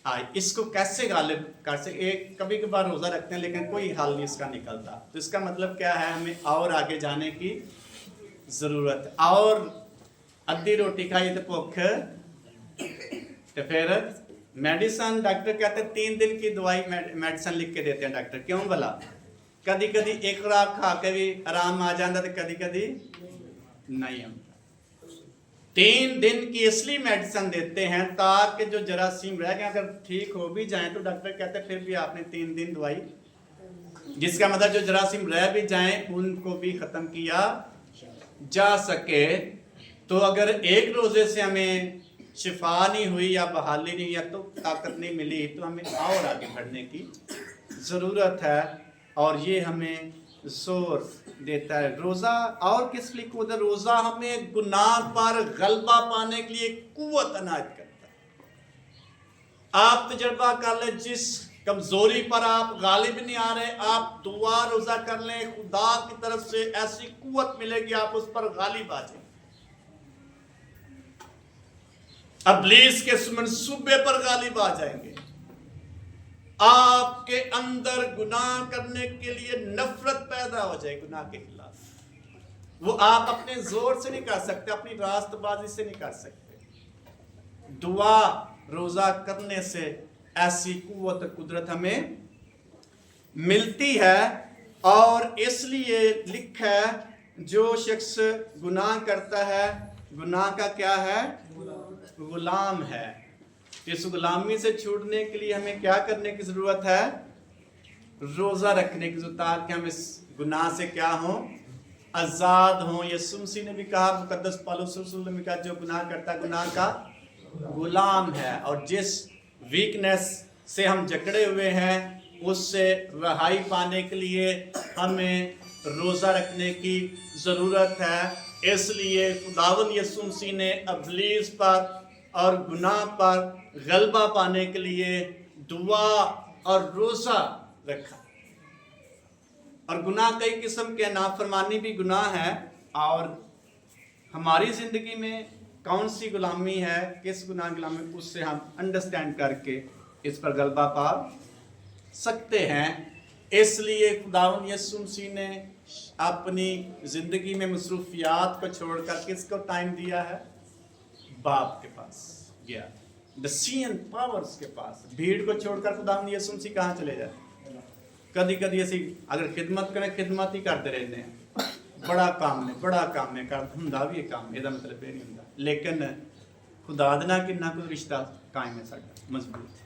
آئی. اس کو کیسے غالب کر سکتے؟ ایک کبھی کبھار روزہ رکھتے ہیں لیکن کوئی حل نہیں اس کا نکلتا. تو اس کا مطلب کیا ہے؟ ہمیں اور آگے جانے کی ضرورت ہے. اور ادھی روٹی کھائی تو بھوک, تو پھر میڈیسن ڈاکٹر کہتے ہیں 3 دن کی دوائی میڈیسن لکھ کے دیتے ہیں ڈاکٹر. کیوں بھلا؟ کدی کدی ایک خوراک کھا کے بھی آرام آ جاتا تو کدی کدی نہیں آتا. 3 دن کی اس لیے میڈیسن دیتے ہیں تاکہ جو جراثیم رہ گئے اگر ٹھیک ہو بھی جائیں تو ڈاکٹر کہتے ہیں پھر بھی آپ نے 3 دن دوائی, جس کا مطلب جو جراثیم رہ بھی جائیں ان کو بھی ختم کیا جا سکے. تو اگر ایک روزے سے ہمیں شفا نہیں ہوئی یا بحالی نہیں یا تو طاقت نہیں ملی تو ہمیں اور آگے بڑھنے کی ضرورت ہے, اور یہ ہمیں زور دیتا ہے. روزہ اور کس لیے قوت ہے؟ روزہ ہمیں گناہ پر غلبہ پانے کے لیے قوت عنایت کرتا ہے. آپ تجربہ کر لیں, جس کمزوری پر آپ غالب نہیں آ رہے, آپ دعا روزہ کر لیں, خدا کی طرف سے ایسی قوت ملے گی آپ اس پر غالب آ جائیں. ابلیس کے منصوبے پر غالب آ جائیں گے. آپ کے اندر گناہ کرنے کے لیے نفرت پیدا ہو جائے گناہ کے خلاف. وہ آپ اپنے زور سے نہیں کر سکتے, اپنی راست بازی سے نہیں کر سکتے. دعا روزہ کرنے سے ایسی قوت قدرت ہمیں ملتی ہے. اور اس لیے لکھا ہے جو شخص گناہ کرتا ہے گناہ کا کیا ہے؟ غلام ہے. اس غلامی سے چھوٹنے کے لیے ہمیں کیا کرنے کی ضرورت ہے؟ روزہ رکھنے کی ضرورت, تاکہ ہم اس گناہ سے کیا ہوں؟ آزاد ہوں. یسوع مسیح نے بھی کہا, مقدس پالوس رسول نے بھی کہا, جو گناہ کرتا گناہ کا غلام ہے. اور جس ویکنیس سے ہم جکڑے ہوئے ہیں اس سے رہائی پانے کے لیے ہمیں روزہ رکھنے کی ضرورت ہے. اس لیے خداوند یسوع مسیح نے ابلیس پر اور گناہ پر غلبہ پانے کے لیے دعا اور روزہ رکھا. और गुनाह कई किस्म के, नाफरमानी भी गुनाह है। और हमारी ज़िंदगी में कौन सी गुलामी है, किस गुनाह की गुलामी, उससे हम अंडरस्टैंड करके इस पर गलबा पा सकते हैं। इसलिए खुदावंद यीशु मसीह ने अपनी ज़िंदगी में मसरूफियात को छोड़कर किसको टाइम दिया है? बाप के पास गया, डसीयन पावर्स के पास। भीड़ को छोड़कर खुदावंद यीशु मसीह कहाँ चले जाए? कदी कदी असी अगर खिदमत करें, खिदमत ही करते रहते हैं, बड़ा काम ने कर हुंदा भी काम, ਇਹਦਾ मतलब ਇਹ ਨਹੀਂ ਹੁੰਦਾ। लेकिन खुदा ਦੇ ਨਾਲ ਕਿੰਨਾ ਕੁ ਰਿਸ਼ਤਾ ਕਾਇਮ ਹੈ ਸਾਡਾ, ਮਜ਼ਬੂਤ ਹੈ।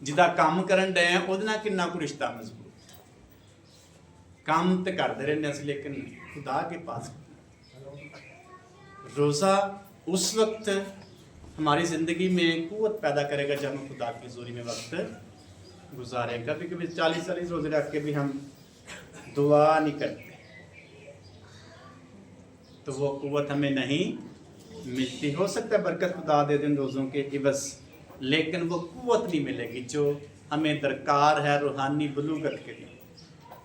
ਜਿਹਦਾ ਕੰਮ ਕਰਨ ਡਏ ਆ ਉਹਦੇ ਨਾਲ ਕਿੰਨਾ ਕੁ ਰਿਸ਼ਤਾ ਮਜ਼ਬੂਤ ਹੈ। ਕੰਮ ਤੇ ਕਰਦੇ ਰਹਿੰਦੇ ਅਸੀਂ, लेकिन खुदा के पास रोज़ा उस वक्त हमारी ज़िंदगी में कुव्वत पैदा करेगा जब हम खुदा की हज़ूरी में वक्त गुजारें। कभी कभी 40-40 रोज़े रख के भी हम दुआ नहीं करते, तो वो कुव्वत हमें नहीं मिलती। हो सकता है बरकत खुदा दे दिन रोज़ों के इवज़, लेकिन वो कुव्वत नहीं मिलेगी जो हमें दरकार है रूहानी बलूगत के लिए,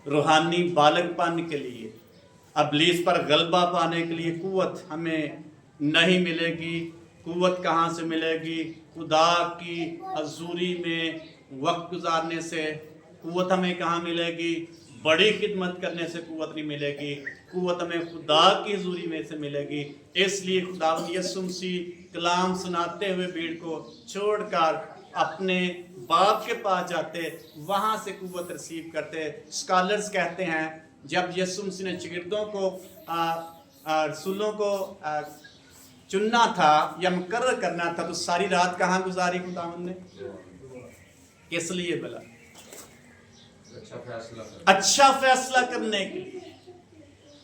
रूहानी बालगपन के लिए, अबलीस पर गलबा पाने के लिए कुव्वत हमें नहीं मिलेगी। कुव्वत कहाँ से मिलेगी? खुदा की हज़ूरी में वक्त गुजारने से। कुव्वत हमें कहाँ मिलेगी? बड़ी खिदमत करने से कुव्वत नहीं मिलेगी। कुव्वत हमें खुदा की हज़ूरी में से मिलेगी। इसलिए खुदावंद यीशु मसीह कलाम सुनाते हुए भीड़ को छोड़कर अपने बाप के पास जाते, वहाँ से कुव्वत रिसीव करते। स्कॉलर्स कहते हैं जब यीशु मसीह ने शागिर्दों को रसूलों को चुनना था या मुकर्रर करना था, तो सारी रात कहाँ गुजारी खुदावंद ने? किस लिए भला? अच्छा फैसला करने के लिए,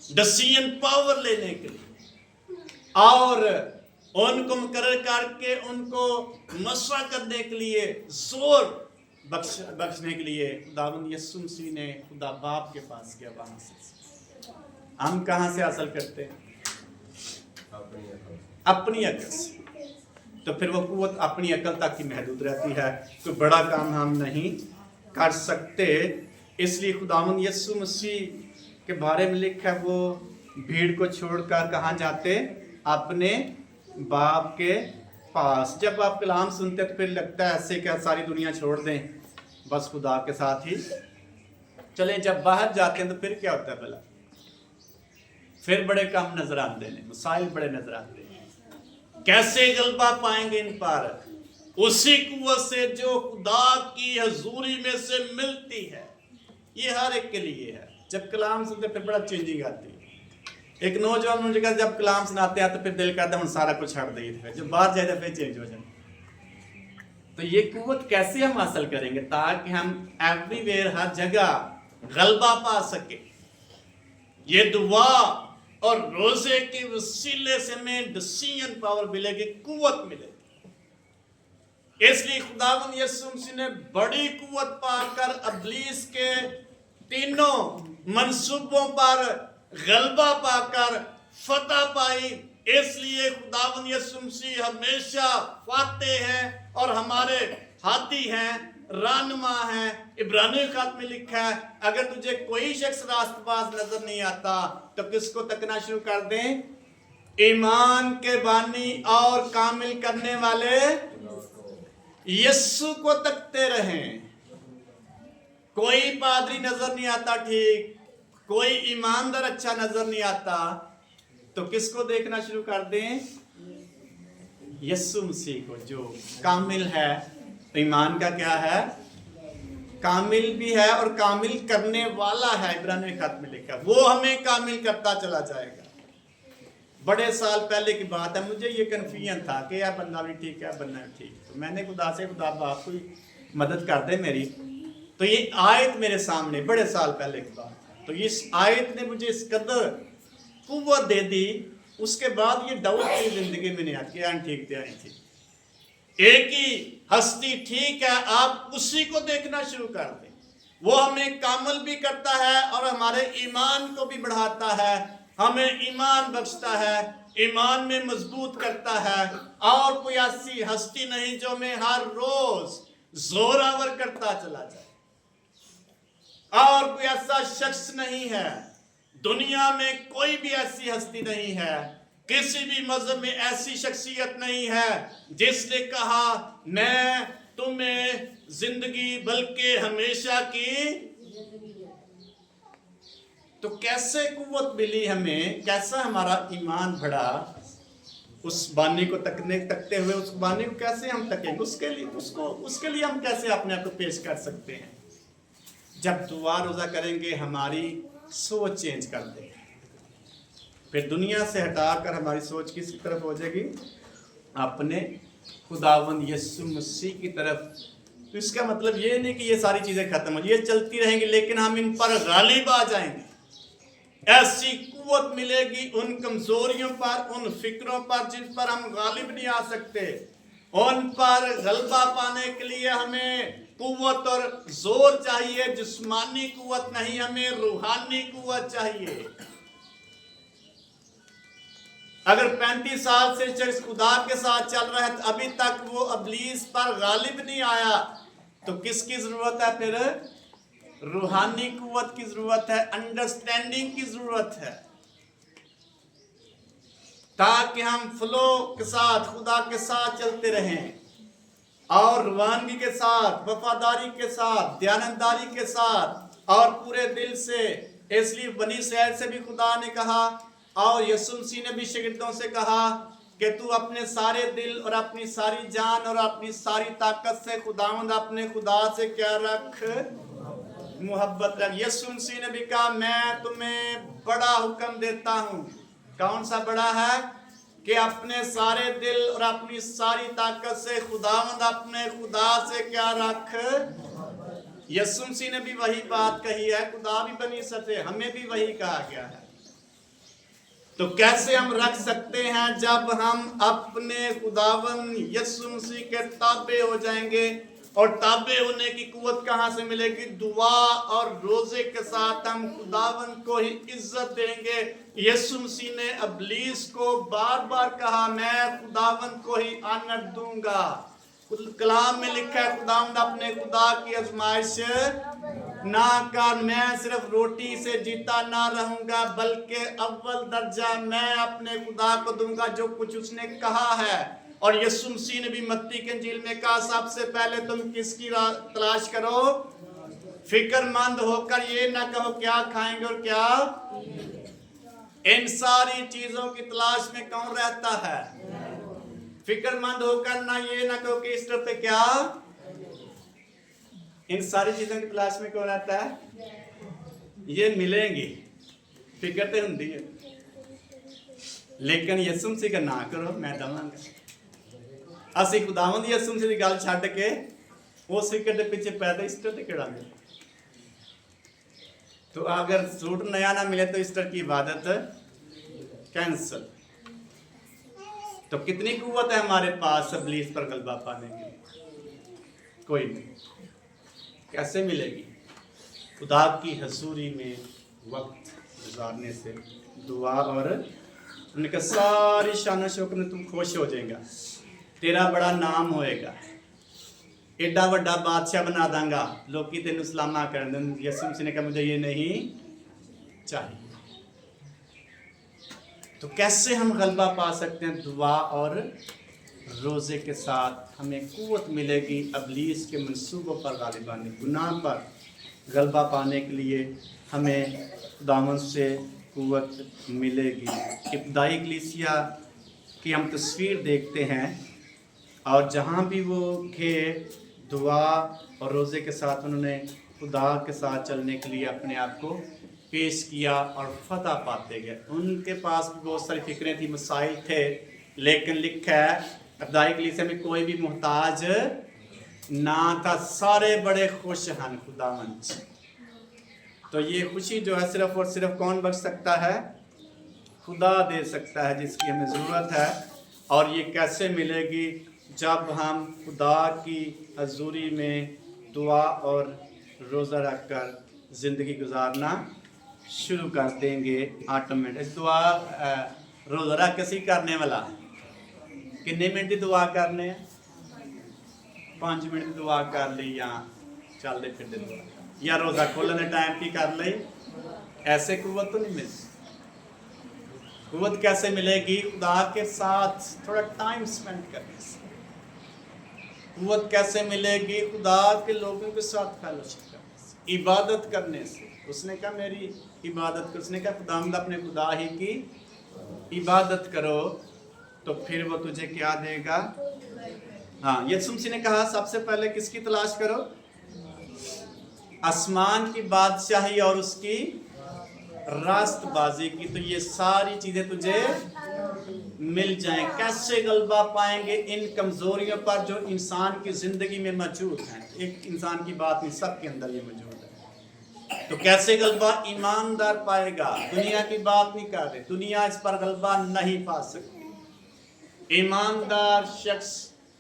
डिसीजन पावर लेने के लिए, और उनको मुकर्रर करके उनको मशवरा करने के लिए, जोर बख्शने के लिए खुदावंद यीशु मसीह ने खुदा बाप के पास गया। वहां से हम कहाँ से हासिल करते हैं? अपनी अकल से। तो फिर वो कुव्वत अपनी अकल तक ही महदूद रहती है, कोई बड़ा काम हम नहीं कर सकते। इसलिए खुदावंद यीशु मसीह के बारे में लिखा है, वो भीड़ को छोड़कर कहाँ जाते? अपने बाप के पास। जब आप कलाम सुनते तो फिर लगता है ऐसे क्या सारी दुनिया छोड़ दें, बस खुदा के साथ ही चले। जब बाहर जाते हैं तो फिर क्या होता है भला? फिर बड़े काम नजर आते हैं, मसाइल बड़े नजर आते हैं। कैसे गलबा पाएंगे इन पर? उसी कुव्वत से जो खुदा की हजूरी में से मिलती है। ये हर एक के लिए है। जब कलाम सुनते फिर बड़ा चेंजिंग आती है। एक नौजवान मुझे कहता जब कलाम सुनाते हैं तो फिर दिल करता है सारा कुछ छाड़ दिए, जब बाहर जाए फिर चेंज हो जाए। तो ये कुव्वत कैसे हम हासिल करेंगे? ताकि हम एवरीवेयर, हर जगह गलबा पा सके। ये दुआ और रोजे के वसीले से हमें डिसीजन पावर मिलेगी, कुव्वत मिलेगी। इसलिए खुदावंद यीशु मसीह ने बड़ी कुव्वत पाकर अबलीस के तीनों मंसूबों पर गलबा पाकर फतह पाई। इसलिए खुदावंद यीशु मसीह हमेशा फातेह हैं और हमारे हाथी हैं, रहनुमा हैं। इब्रानी खत में लिखा है अगर तुझे कोई शख्स रास्तबाज नजर नहीं आता तो किसको तकना शुरू कर दें? ईमान के बानी और कामिल करने वाले यीशु को तकते रहें। कोई पादरी नजर नहीं आता ठीक, कोई ईमानदार अच्छा नजर नहीं आता, तो किसको देखना शुरू कर दें? यीशु मसीह को, जो कामिल है। तो ईमान का क्या है? कामिल भी है और कामिल करने वाला है। इब्रानी खत में लिखा, वो हमें कामिल करता चला जाएगा। बड़े साल पहले की बात है, मुझे ये कन्फ्यूजन था कि यार बंदा भी ठीक है, बनना भी ठीक। तो मैंने खुदा से, खुदा बाप कोई मदद कर दे मेरी। तो ये आयत मेरे सामने बड़े साल पहले की बात है, तो इस आयत ने मुझे इस कदर कुव्वत दे दी। उसके बाद ये डाउट मेरी जिंदगी में नहीं आती कि ठीक थे, ठीक। एक ही हस्ती ठीक है, आप उसी को देखना शुरू कर दें। वो हमें कामिल भी करता है और हमारे ईमान को भी बढ़ाता है, हमें ईमान बख्शता है, ईमान में मजबूत करता है। और कोई ऐसी हस्ती नहीं जो हमें हर रोज जोरावर करता चला जाए। और कोई ऐसा शख्स नहीं है, दुनिया में कोई भी ऐसी हस्ती नहीं है, किसी भी मजहब में ऐसी शख्सियत नहीं है जिसने कहा मैं तुम्हें जिंदगी बल्कि हमेशा की। तो कैसे कुव्वत मिली हमें, कैसा हमारा ईमान बढ़ा, उस बानी को तकते हुए उस बानी को कैसे हम तकेंगे, उसके लिए हम कैसे अपने आप को पेश कर सकते हैं। जब दुआ रोज़ा करेंगे हमारी सोच चेंज कर देंगे, फिर दुनिया से हटाकर हमारी सोच किस तरफ हो जाएगी, अपने खुदावंद यीशु मसीह की तरफ। तो इसका मतलब ये नहीं कि ये सारी चीज़ें खत्म हो, ये चलती रहेंगी, लेकिन हम इन पर गालिब आ जाएंगे। ऐसी कुव्वत मिलेगी उन कमजोरियों पर, उन फिक्रों पर जिन पर हम गालिब नहीं आ सकते। उन पर गलबा पाने के लिए हमें कुव्वत और जोर चाहिए, जिस्मानी कुव्वत नहीं, हमें रूहानी कुव्वत चाहिए। अगर 35 साल से शख्स खुदा के साथ चल रहा है, अभी तक वो इब्लीस पर गालिब नहीं आया, तो किसकी जरूरत है फिर? रूहानी कुव्वत की जरूरत है, अंडरस्टैंडिंग की जरूरत है, ताकि हम फ्लो के साथ खुदा के साथ चलते रहें और रूहानी के साथ, वफादारी के साथ, दयानतदारी के साथ और पूरे दिल से। इसलिए बनी इसराइल से भी खुदा ने कहा और यीशु मसीह ने भी शागिर्दों से कहा कि तू अपने सारे दिल और अपनी सारी जान और अपनी सारी ताकत से खुदावंद अपने खुदा से क्या रख? मोहब्बत रख। यीशु मसीह ने भी कहा मैं तुम्हें बड़ा हुक्म देता हूँ। कौन सा बड़ा है? कि अपने सारे दिल और अपनी सारी ताकत से खुदावंद अपने खुदा से क्या रख? यीशु मसीह ने भी वही बात कही है, खुदा भी बनी सके, हमें भी वही कहा गया है। तो कैसे हम रख सकते हैं? जब हम अपने खुदावंद यीशु मसीह के ताबे हो जाएंगे। और ताबे होने की कुव्वत कहाँ से मिलेगी? दुआ और रोजे के साथ हम खुदावंद को ही इज्जत देंगे। यीशु मसीह ने इब्लीस को बार बार कहा मैं खुदावंद को ही आनत दूंगा। कलाम में लिखा है खुदावंद अपने खुदा की आजमाइश ना कर, मैं सिर्फ रोटी से जीता ना रहूंगा बल्कि अव्वल दर्जा मैं अपने खुदा को दूंगा जो कुछ उसने कहा है। और यीशु मसीह ने भी मत्ती के इंजील में कहा सबसे पहले तुम किसकी तलाश करो? फिक्रमंद होकर ये ना कहो क्या खाएंगे और क्या। इन सारी चीजों की तलाश में कौन रहता है? फिक्रमंद होकर ना ये ना कहो कि ईस्टर पे क्या। इन सारी चीजों की तलाश में कौन रहता है? ये मिलेंगी, फिक्र तो होंगी है, लेकिन यीशु मसीह का ना करो मैं दवांगा। ਅਸੀਂ ਖੁਦਾਵੰਦ ਯਿਸੂ ਮਸੀਹ ਦੀ ਗੱਲ ਛੱਡ ਕੇ ਉਸ ਫਿਕਰ ਦੇ ਪਿੱਛੇ ਪੈਦਾ ईस्टर ਤੇ ਕਿਹੜਾਂਗੇ। तो अगर सूट नया ना मिले तो ईस्टर की इबादत कैंसल। तो कितनी कुव्वत है हमारे पास इब्लीस पर गलबा पाने की? कोई नहीं। कैसे मिलेगी? खुदा की हजूरी में वक्त गुजारने से, दुआ और उनका सारी शान शौकत में तुम खुश हो जाएगा, तेरा बड़ा नाम होएगा, एडा बड़ा बादशाह बना दूंगा, लोग तेन सलामा कर देंगे। यीशु मसीह ने कहा मुझे ये नहीं चाहिए। तो कैसे हम गलबा पा सकते हैं? दुआ और रोज़े के साथ हमें कुव्वत मिलेगी इब्लीस के मंसूबों पर गालिब आने, गुनाह पर गलबा पाने के लिए हमें खुदावंद से कुव्वत मिलेगी। इब्तदाई कलीसिया की हम तस्वीर देखते हैं और जहाँ भी वो थे दुआ और रोज़े के साथ उन्होंने खुदा के साथ चलने के लिए अपने आप को पेश किया और फतह पाते गए। उनके पास भी बहुत सारी फिक्रें थी, मसाइल थे, लेकिन लिखा है इब्तदाई कलीसिया में कोई भी मोहताज ना था, सारे बड़े खुश हैं खुदावंद से। तो ये खुशी जो है सिर्फ और सिर्फ कौन बच सकता है? खुदा दे सकता है, जिसकी हमें ज़रूरत है। और ये कैसे मिलेगी? जब हम खुदा की हजूरी में दुआ और रोज़ा रख कर ज़िंदगी गुजारना शुरू कर देंगे ऑटोमेटिक। दुआ रोज़ा रख के करने वाला कितने मिनट की दुआ करने? 5 मिनट की दुआ कर ली या चलते फिरते दुआ। या रोज़ा खोलने टाइम की कर ले, ऐसे कुव्वत तो नहीं मिलती। कुव्वत कैसे मिलेगी? खुदा के साथ थोड़ा टाइम स्पेंड करने से। कुव्वत कैसे मिलेगी? खुदा के लोगों के साथ फेलोशिप करने से, इबादत करने से। उसने कहा मेरी इबादत कर, उसने कहा खुदावंद अपने खुदा ही की इबादत करो तो फिर वो तुझे क्या देगा? हाँ, यीशु मसीह ने कहा सबसे पहले किसकी तलाश करो? आसमान की बादशाही और उसकी रास्तबाजी की, तो ये सारी चीजें तुझे मिल जाएं। कैसे गलबा पाएंगे इन कमजोरियों पर जो इंसान की जिंदगी में मौजूद हैं? एक इंसान की बात नहीं, सबके अंदर ये मौजूद है। तो कैसे गलबा ईमानदार पाएगा? दुनिया की बात नहीं कर रहे, दुनिया इस पर गलबा नहीं पा सकती। ईमानदार शख्स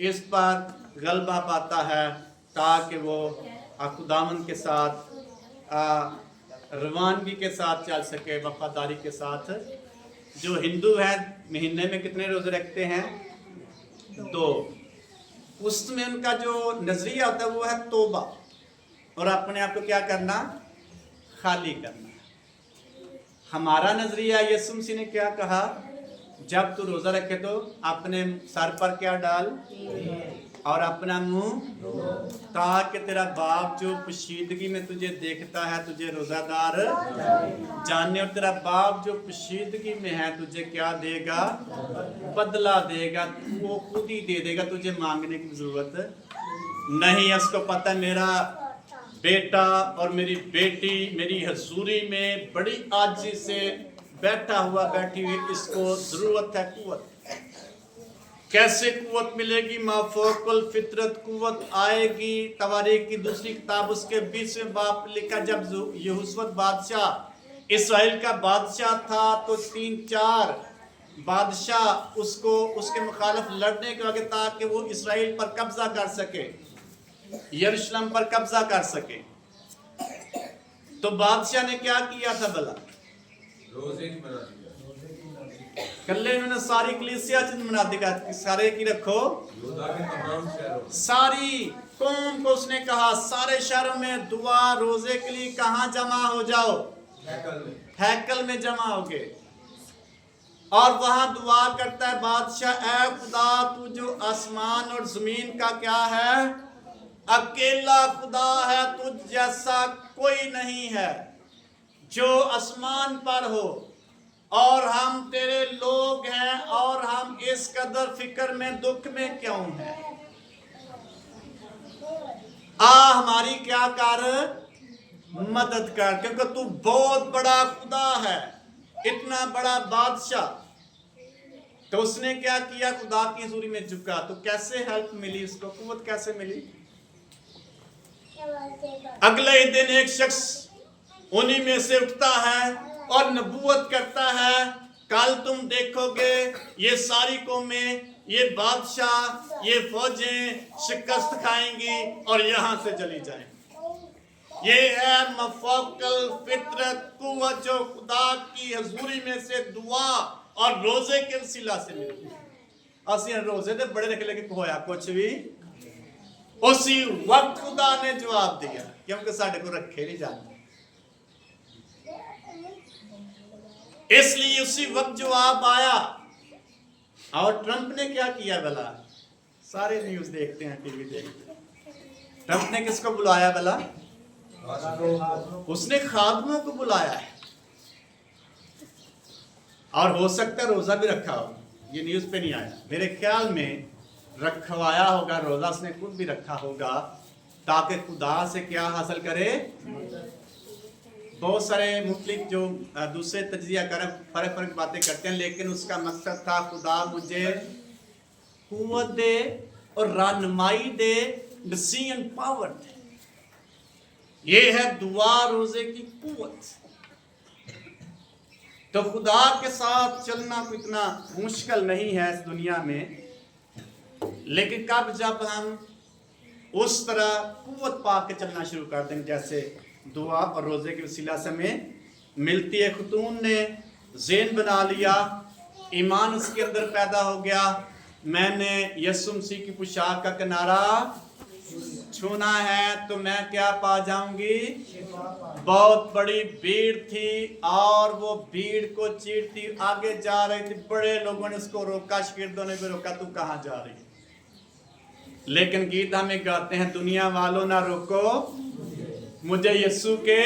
इस पर गलबा पाता है ताकि वो खुदावंद के साथ रवानगी के साथ चल सके, वफादारी के साथ। जो हिंदू है महीने में कितने रोजे रखते हैं? 2। उसमें उनका जो नजरिया होता है वो है तौबा, और अपने आप को क्या करना? खाली करना। हमारा नजरिया, यीशु मसीह ने क्या कहा? जब तू रोजा रखे तो अपने सर पर क्या डाल और अपना मुंह, ताकि तेरा बाप जो पोशीदगी में तुझे देखता है तुझे रोजादार जाने, और तेरा बाप जो पोशीदगी में है तुझे क्या देगा? बदला देगा। वो खुद ही दे देगा, तुझे मांगने की जरूरत नहीं है। उसको पता है मेरा बेटा और मेरी बेटी मेरी हजूरी में बड़ी आजी से बैठा हुआ बैठी हुई, इसको जरूरत है कुव्वत। कैसे कुव्वत मिलेगी? माफोकुल फितरत कुव्वत आएगी। तवारीख की दूसरी किताब उसके 20वें बाब लिखा, जब यहोशू बादशाह इस्राएल का बादशाह था तो 3-4 बादशाह उसको उसके मुखालिफ लड़ने के लगे ताकि वो इस्राएल पर कब्जा कर सके, यरूशलेम पर कब्जा कर सके। तो बादशाह ने क्या किया था भला? रोजे की बना दिया। कल्ले इन्होंने सारी कलीसिया बना दिया, सारे की रखो, यहूदा के तमाम शहरों, सारी कौम को उसने कहा सारे शहरों में दुआ रोजे के लिए कहाँ जमा हो जाओ? हैकल में जमा होगे। और वहां दुआ करता है बादशाह, ऐ खुदा तू जो आसमान और जमीन का क्या है? अकेला खुदा है, तुझ जैसा कोई नहीं है जो आसमान पर हो, और हम तेरे लोग हैं और हम इस कदर फिक्र में दुख में क्यों हैं? हमारी क्या कर? मदद कर, क्योंकि तू बहुत बड़ा खुदा है, इतना बड़ा बादशाह। तो उसने क्या किया? खुदा की हुजूरी में झुका। तो कैसे हेल्प मिली उसको? कुव्वत कैसे मिली? अगले ही दिन एक शख्स उन्हीं में से उठता है और नबूवत करता है, कल तुम देखोगे ये सारी कौमें, ये बादशाह, ये फौजें शिकस्त खाएंगी और यहां से चली जाएंगी। ये है मफौकल फितरत कुव्वत जो खुदा की हजूरी में से दुआ और रोजे के वसीला से मिलती है। असी रोजे दे बड़े रख लेके होया कुछ भी, उसी वक्त खुदा ने जवाब दिया, क्योंकि साढ़े को रखे नहीं जाते, इसलिए उसी वक्त जवाब आया। और ट्रंप ने क्या किया भला? सारे न्यूज देखते हैं, टीवी देखते हैं। ट्रंप ने किसको बुलाया भला? उसने खादमों को बुलाया है, और हो सकता है रोजा भी रखा हो, ये न्यूज पे नहीं आया। मेरे ख्याल में रखवाया होगा रोजा, उसने खुद भी रखा होगा, ताकि खुदा से क्या हासिल करे? बहुत सारे मुख्तलिफ जो दूसरे तजिया कर फर्क बातें करते हैं, लेकिन उसका मकसद था खुदा मुझे कुव्वत दे और रहनुमाई दे, डिसीजन पावर दे। ये है दुआ रोजे की कुव्वत। तो खुदा के साथ चलना इतना मुश्किल नहीं है इस दुनिया में, लेकिन कब जब हम उस तरह कुव्वत पा के चलना शुरू कर देंगे जैसे दुआ और रोजे के वसीला से हमें मिलती है। खतून ने ज़ेन बना लिया, ईमान उसके अंदर पैदा हो गया, मैंने यीशु मसीह की पोशाक का किनारा छूना है तो मैं क्या पा जाऊंगी? बहुत बड़ी भीड़ थी और वो भीड़ को चीरती आगे जा रही थी। बड़े लोगों ने उसको रोका, शागिर्दों ने भी रोका, तू कहाँ जा रही है? लेकिन गीत हमें गाते हैं, दुनिया वालों ना रोको मुझे यीशु के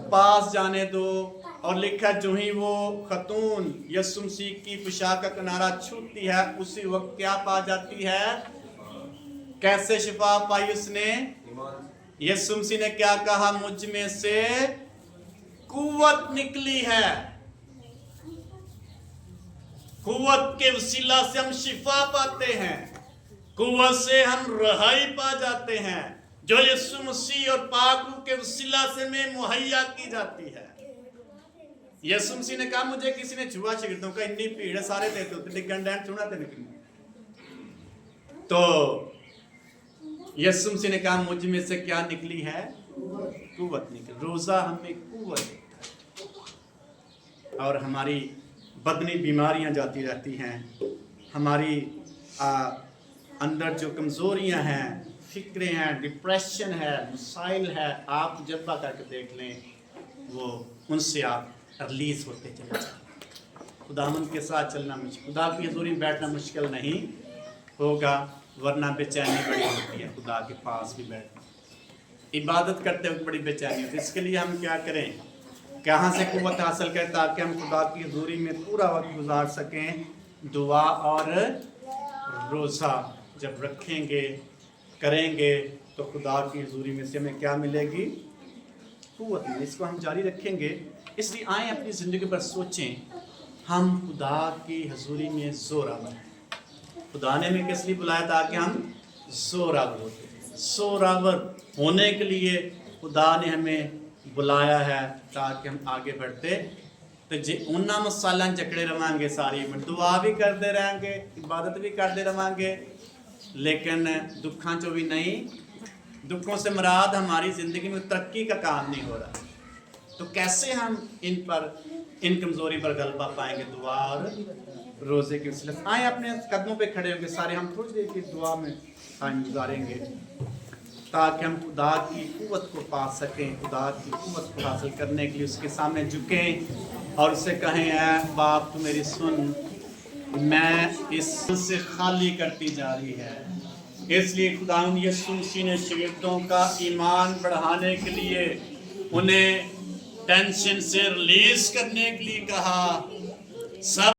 पास जाने दो। और लिखा जो ही वो खतून यीशु मसीह की पोशाक का किनारा छूती है उसी वक्त क्या पा जाती है? कैसे शिफा पाई उसने? ईमान यीशु मसीह ने क्या कहा? मुझ में से कुव्वत निकली है। कुव्वत के वसीला से हम शिफा पाते हैं, कुव्वत से हम रहाई पा जाते हैं, जो यीशु मसीह और पाक के वसीला से में मुहैया की जाती है। यीशु मसीह ने कहा मुझे किसी ने छुआ, शागिर्दों का इतनी भीड़ है, सारे देते होते डिगन डैन छूना थे निकली। तो यीशु मसीह ने कहा मुझ में से क्या निकली है? कुव्वत निकली। रोजा हमें कुव्वत देता है और हमारी बदनी बीमारियां जाती रहती हैं। हमारी अंदर जो कमजोरियां हैं, फिक्रें हैं, डिप्रेशन है, मसाइल है, आप जज्बा करके देख लें, वो उनसे आप रिलीज होते चले जाएं। खुदावंद के साथ चलना मुश्किल, खुदा की हजूरी में बैठना मुश्किल नहीं होगा, वरना बेचैनी बड़ी होती है। खुदा के पास भी बैठना, इबादत करते वक्त बड़ी बेचैनी होती है। इसके लिए हम क्या करें? कहाँ से कुव्वत हासिल करें ताकि हम खुदा की हजूरी में पूरा वक्त गुजार सकें? दुआ और रोज़ा जब रखेंगे, करेंगे, तो खुदा की हजूरी में से हमें क्या मिलेगी? कुव्वत मिलेगी। इसको हम जारी रखेंगे। इसलिए आए अपनी ज़िंदगी पर सोचें, हम खुदा की हजूरी में ज़ोरावर हैं। खुदा ने हमें किस लिए बुलाया? ताकि हम ज़ोरावर होते। ज़ोरावर होने के लिए खुदा ने हमें बुलाया है ताकि हम आगे बढ़ते तो जे उन्ना सालां जकड़े रवांगे, सारी में दुआ भी करते रहेंगे, इबादत भी करते रवांगे, लेकिन दुखों चो भी नहीं। दुखों से मुराद हमारी ज़िंदगी में तरक्की का काम नहीं हो रहा। तो कैसे हम इन कमज़ोरी पर गलबा पाएंगे? दुआ और रोज़े के वसीले से। आए अपने कदमों पे खड़े होंगे सारे, हम थोड़ी देर की दुआ में टाइम गुजारेंगे ताकि हम खुदा की कुव्वत को पा सकें, खुदा की कुव्वत को हासिल करने के लिए उसके सामने झुकें और उससे कहें, ऐ बाप तू मेरी सुन, मैं इस से खाली करती जा रही है। इसलिए खुदा यीशु मसीह ने शागिर्दों का ईमान बढ़ाने के लिए, उन्हें टेंशन से रिलीज करने के लिए कहा, सब